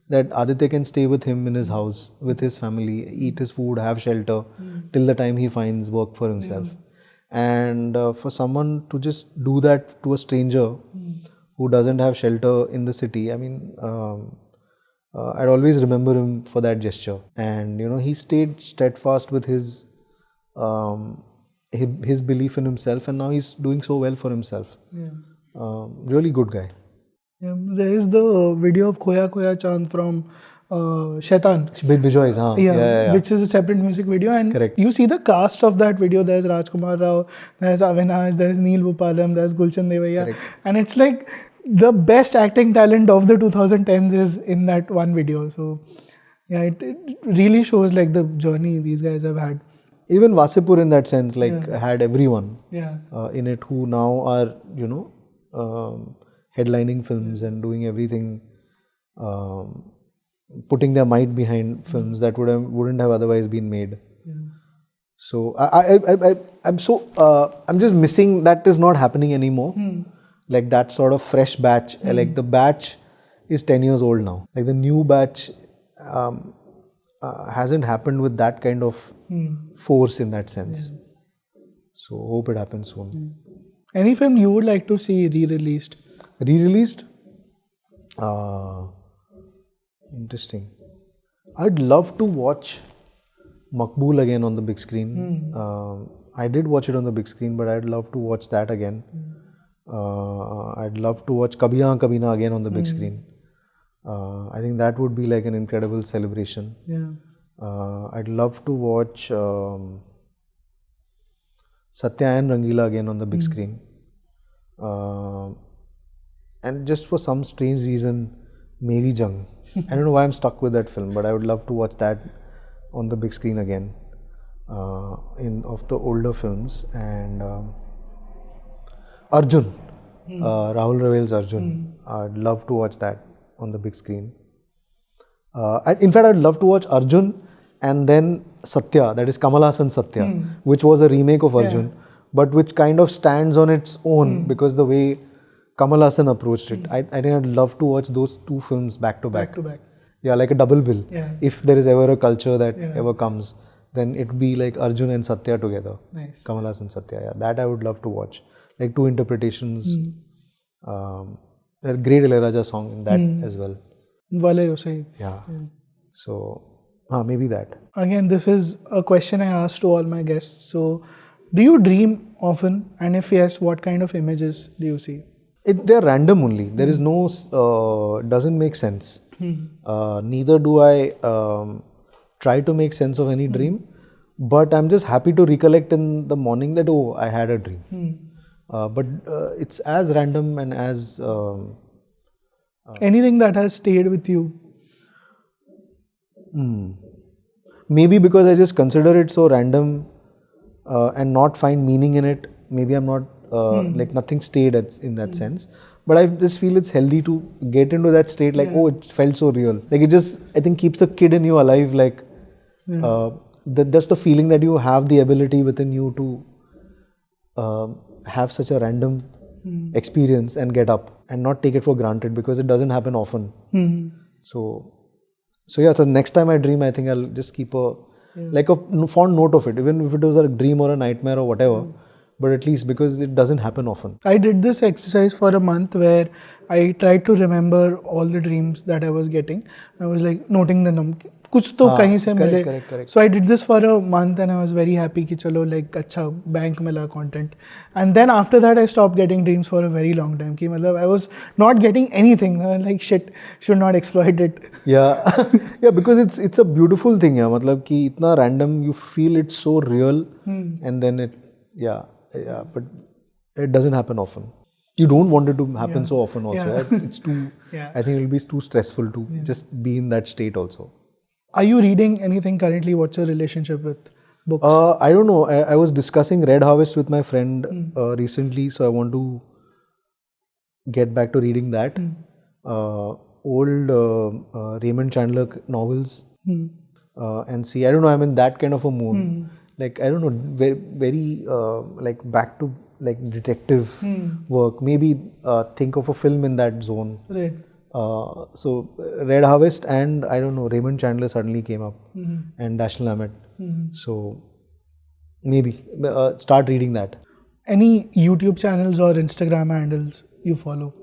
that Aditya can stay with him in his house, with his family, eat his food, have shelter, till the time he finds work for himself. And for someone to just do that to a stranger who doesn't have shelter in the city, I mean, I'd always remember him for that gesture. And he stayed steadfast with his belief in himself, and now he's doing so well for himself. Really good guy.
There is the video of Khoya Khoya Chand from Shaitan.
Bijoy's,
which is a separate music video. And
correct.
You see the cast of that video. There's Rajkumar Rao, there's Avinash, there's Neel Bhupalam, there's Gulshan Devaiya. And it's like the best acting talent of the 2010s is in that one video. So yeah, it really shows like the journey these guys have had.
Even Wasipur, in that sense, had everyone in it who now are, headlining films and doing everything, putting their might behind films that wouldn't have otherwise been made. So I'm just missing that is not happening anymore. Like that sort of fresh batch. Like the batch is 10 years old now. Like the new batch hasn't happened with that kind of force in that sense. So hope it happens soon.
Any film you would like to see re-released?
Re-released? Interesting. I'd love to watch Maqbool again on the big screen. I did watch it on the big screen, but I'd love to watch that again. I'd love to watch Kabhi Haan Kabhi Na again on the big screen. I think that would be like an incredible celebration. I'd love to watch Satya and Rangila again on the big screen. And just for some strange reason, Meri Jung. I don't know why I'm stuck with that film, but I would love to watch that on the big screen again, of the older films. And Arjun, Rahul Ravel's Arjun. I'd love to watch that on the big screen. In fact, I'd love to watch Arjun and then Satya, that is Kamal Haasan Satya, which was a remake of Arjun, but which kind of stands on its own because the way Kamal Haasan approached it. I think I'd love to watch those two films back to back. Yeah, like a double bill. If there is ever a culture that ever comes, then it would be like Arjun and Satya together.
Nice.
Kamal Haasan Satya, that I would love to watch. Like two interpretations. There are great Ilayaraja song in that as well.
Wale Yosei.
Yeah. So, maybe that.
Again, this is a question I asked to all my guests. So, do you dream often? And if yes, what kind of images do you see?
They're random only. There is no, doesn't make sense. Neither do I try to make sense of any dream. But I'm just happy to recollect in the morning that, oh, I had a dream. But it's as random and as...
anything that has stayed with you?
Maybe because I just consider it so random and not find meaning in it. Maybe I'm not, like nothing stayed in that sense. But I just feel it's healthy to get into that state like, oh, it felt so real. Like it just, I think, keeps the kid in you alive. Like that's the feeling that you have the ability within you to have such a random experience and get up and not take it for granted, because it doesn't happen often. So yeah, so next time I dream, I think I'll just keep a like a fond note of it, even if it was a dream or a nightmare or whatever. But at least because it doesn't happen often.
I did this exercise for a month where I tried to remember all the dreams that I was getting. I was like noting the number. कुछ तो कहीं से मिले.
Correct.
So I did this for a month and I was very happy कि चलो like अच्छा bank मिला content. And then after that I stopped getting dreams for a very long time. कि मतलब I was not getting anything. I was like shit, should not exploit it.
Yeah, yeah, because it's a beautiful thing. Yeah, मतलब कि इतना random, you feel it's so real, and then it, yeah, but it doesn't happen often. You don't want it to happen so often also. Yeah. It's too. I think it'll be too stressful to just be in that state also.
Are you reading anything currently? What's your relationship with books?
I don't know. I was discussing Red Harvest with my friend recently, so I want to get back to reading that. Old Raymond Chandler novels and see. I don't know. I'm in that kind of a mood. Like I don't know, very like back to like detective work. Maybe think of a film in that zone.
Right.
So Red Harvest and I don't know, Raymond Chandler suddenly came up and Dashiell Hammett. So maybe start reading that.
Any YouTube channels or Instagram handles you follow?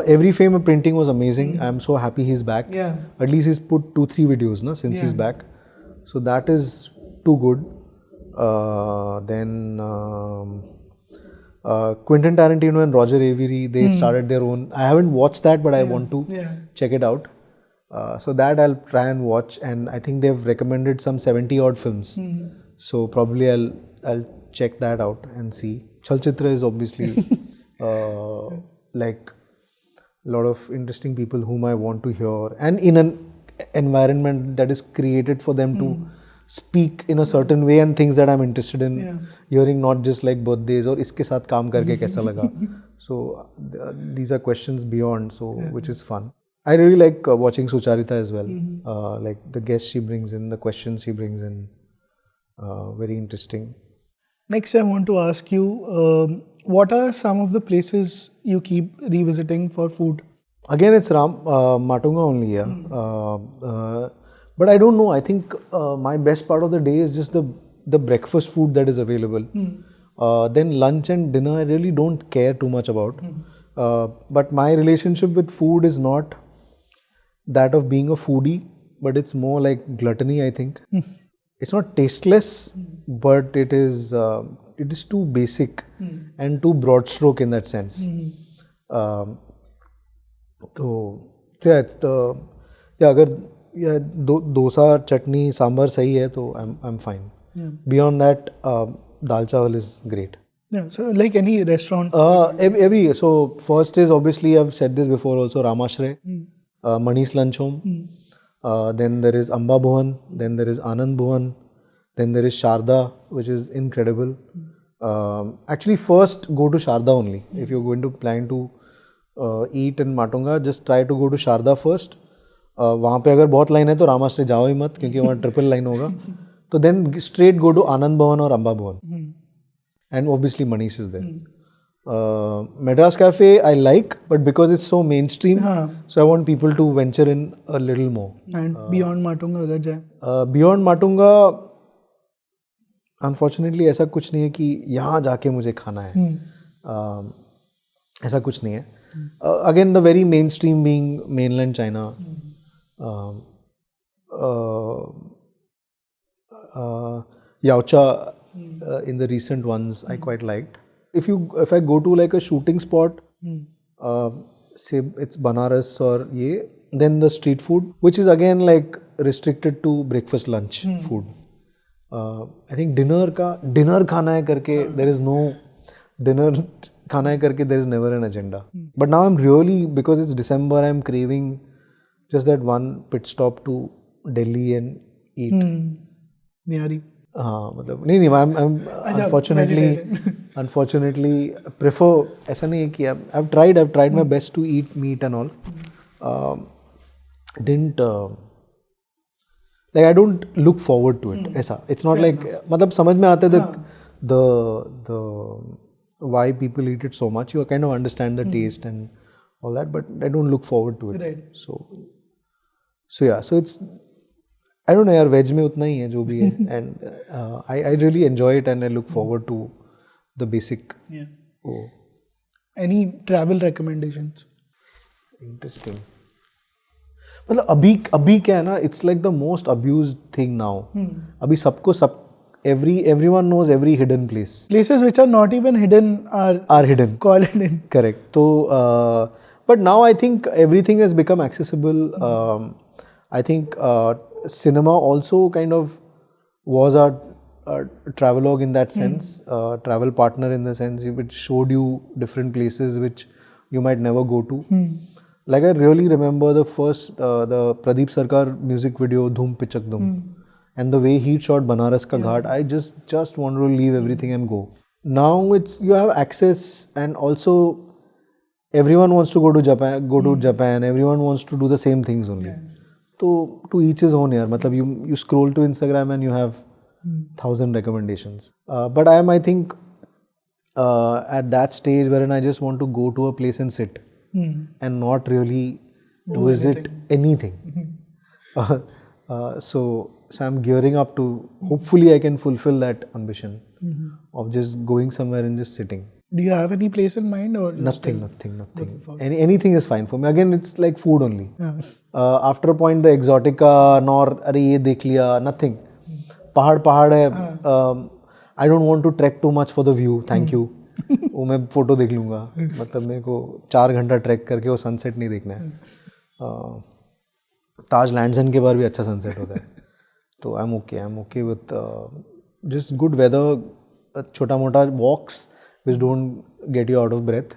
Every Frame of Printing was amazing. I'm so happy he's back.
Yeah.
At least he's put 2-3 videos since he's back. So that is too good. Then Quentin Tarantino and Roger Avary, they started their own. I haven't watched that, but I want to check it out. So that I'll try and watch, and I think they've recommended some 70 odd films. So probably I'll check that out and see. Chalchitra is obviously like a lot of interesting people whom I want to hear, and in an environment that is created for them to speak in a certain way and things that I'm interested in hearing, not just like birthdays or iske saath kaam karke kaisa laga. So these are questions beyond, so which is fun. I really like watching Sucharita as well. Like the guests she brings in, the questions she brings in, very interesting.
Next, I want to ask you, what are some of the places you keep revisiting for food?
Again, it's Matunga only, yeah. But I don't know. I think my best part of the day is just the breakfast food that is available. Then lunch and dinner, I really don't care too much about. But my relationship with food is not that of being a foodie, but it's more like gluttony, I think. It's not tasteless, but it is too basic and too broad stroke in that sense. So yeah, it's the agar dosa, chutney, sambar sahi hai, to I'm fine. Beyond that, dal chawal is great.
Yeah, so like any restaurant?
So first is obviously, I've said this before also, Ramashray, Mani's Lunch Home. Then there is Amba Bhuvan, then there is Anand Bhuvan, then there is Sharda, which is incredible. Actually, first go to Sharda only. If you're going to plan to eat in Matunga, just try to go to Sharda first. वहाँ पे अगर बहुत line है तो रामाश्रय जाओ ही मत, क्योंकि वहाँ ट्रिपल लाइन होगा. तो then straight go to Anand Bhavan or Amba Bhavan. And obviously Manish is there. Madras Cafe I like, but because it's so mainstream, so I want people to venture in a little more.
And Beyond Matunga अगर जाए?
Beyond Matunga, unfortunately ऐसा कुछ नहीं है कि यहाँ जाके मुझे खाना है. ऐसा कुछ नहीं है. Again, the very mainstream being mainland China. Yaocha in the recent ones I quite liked. If I go to like a shooting spot, say it's Banaras or then the street food, which is again like restricted to breakfast lunch food. I think dinner khana hai karke, there is no dinner khana hai karke, there is never an agenda. But now I'm really, because it's December, I'm craving just that one pit stop to Delhi and eat.
Nihari.
I'm unfortunately prefer, ऐसा नहीं है कि I've tried my best to eat meat and all. Like I don't look forward to it. ऐसा, it's not like, मतलब समझ में आता है the why people eat it so much. You kind of understand the taste and all that, but I don't look forward to it.
Right.
So yeah, so it's, I don't know यार, veg में उतना ही है जो भी है, and I really enjoy it and I look forward to the basic.
Yeah.
Oh,
Any travel recommendations?
interesting. मतलब अभी क्या है ना, it's like the most abused thing now. अभी everyone knows every hidden place.
Places which are not even hidden
Are hidden.
called hidden.
Correct. So, but now I think everything has become accessible. I think cinema also kind of was a travelogue in that sense, travel partner in the sense which showed you different places which you might never go to. Like I really remember the first, the Pradeep Sarkar music video, Dhoom Pichak Dhoom. And the way he shot Banaras Ka Ghat, I just wanted to leave everything and go. Now you have access, and also everyone wants to go to Japan, everyone wants to do the same things only. So to each his own yaar. Matlab you scroll to Instagram and you have 1,000 recommendations. But I think at that stage wherein I just want to go to a place and sit and not really visit anything. So I'm gearing up to, hopefully I can fulfill that ambition of just going somewhere and just sitting.
Do you have any place in mind or
Nothing. Anything is fine for me. Again, it's like food only. After a point, the exotica, nor अरे ये देख लिया, nothing. पहाड़ है. I don't want to trek too much for the view. Thank you. वो मैं photo देख लूँगा. मतलब मेरे को 4 घंटा ट्रैक करके वो सनसेट नहीं देखना है. ताज लैंड्स के बार भी अच्छा सनसेट होता है. तो I'm okay with just good weather, छोटा मोटा walks which don't get you out of breath.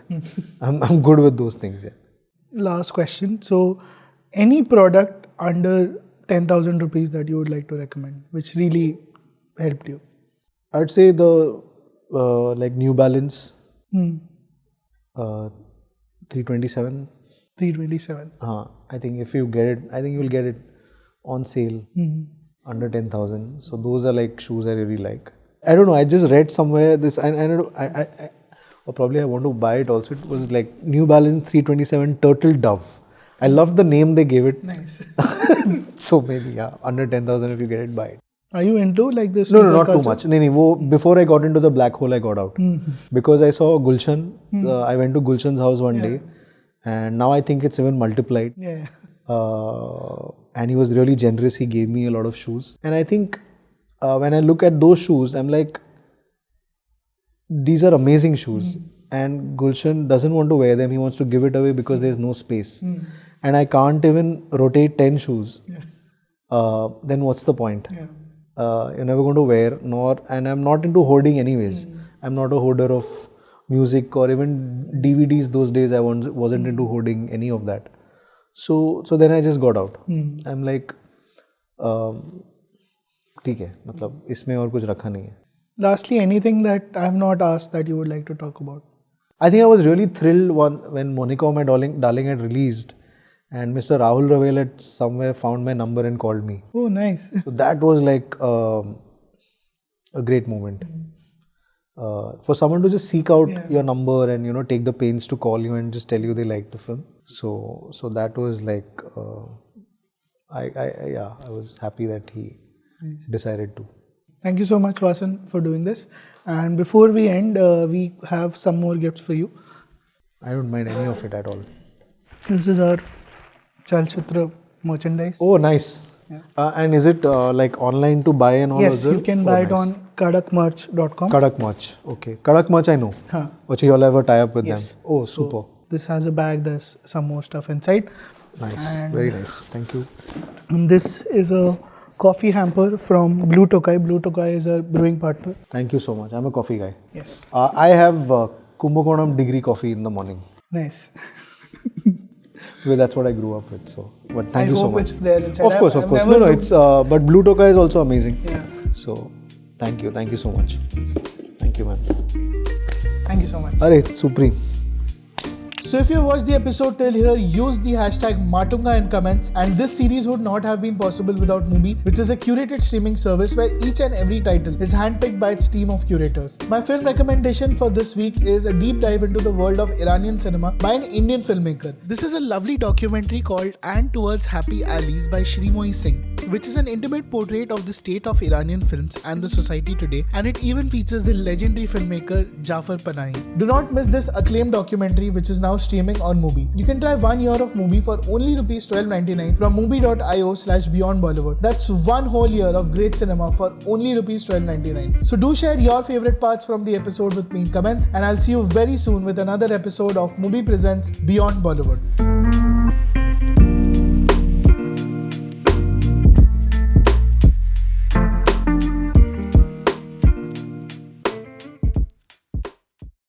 I'm good with those things. Yeah.
Last question. So, any product under 10,000 rupees that you would like to recommend, which really helped you?
I'd say the like New Balance 327.
327.
I think if you get it, I think you will get it on sale under 10,000. So those are like shoes I really like. I don't know. I just read somewhere this, and or probably I want to buy it also. It was like New Balance 327 Turtle Dove. I love the name they gave it.
Nice.
So maybe under 10,000 if you get it, buy it.
Are you into like this?
No, not too much. Before I got into the black hole, I got out because I saw Gulshan. I went to Gulshan's house one day, and now I think it's even multiplied.
Yeah.
And he was really generous. He gave me a lot of shoes, and I think when I look at those shoes, I'm like, these are amazing shoes. And Gulshan doesn't want to wear them. He wants to give it away because there's no space. And I can't even rotate 10 shoes. Then what's the point? You're never going to wear, and I'm not into hoarding anyways. I'm not a hoarder of music or even DVDs those days. I wasn't into hoarding any of that. So then I just got out. I'm like, ठीक है, मतलब इसमें और कुछ रखा नहीं है.
Lastly, anything that I have not asked that you would like to talk about?
I think I was really thrilled when Monica My Darling had released, and Mr. Rahul Ravel had somewhere found my number and called me.
Oh, nice.
So that was like a great moment. For someone to just seek out your number and take the pains to call you and just tell you they like the film. So that was like I was happy that he decided to.
Thank you so much, Vasan, for doing this. And before we end, we have some more gifts for you.
I don't mind any of it at all.
This is our Chalchitra merchandise.
Oh, nice. Yeah. And is it like online to buy and all?
Yes, you can buy it on kadakmerch.com.
Kadak Merch, okay. Kadak Merch I know. But you all have a tie-up with them. Oh, super.
So, this has a bag, there's some more stuff inside.
Nice, very nice. Thank you.
And this is a coffee hamper from Blue Tokai. Blue Tokai is our brewing partner.
Thank you so much. I'm a coffee guy.
Yes.
I have Kumbakonam degree coffee in the morning.
Nice.
Well, that's what I grew up with. So, but thank you so much.
It's there inside.
Of course. No, it's but Blue Tokai is also amazing.
Yeah.
So, thank you so much. Thank you, man.
Thank you so much.
Arey, supreme.
So if you watched the episode till here, use the hashtag Matunga in comments, and this series would not have been possible without MUBI, which is a curated streaming service where each and every title is handpicked by its team of curators. My film recommendation for this week is a deep dive into the world of Iranian cinema by an Indian filmmaker. This is a lovely documentary called And Towards Happy Alleys by Shrimoy Singh, which is an intimate portrait of the state of Iranian films and the society today, and it even features the legendary filmmaker Jafar Panahi. Do not miss this acclaimed documentary, which is now streaming on MUBI. You can try 1 year of MUBI for only ₹12.99 from mubi.io/Beyond Bollywood. That's 1 whole year of great cinema for only ₹12.99. So do share your favorite parts from the episode with me in comments, and I'll see you very soon with another episode of MUBI Presents Beyond Bollywood.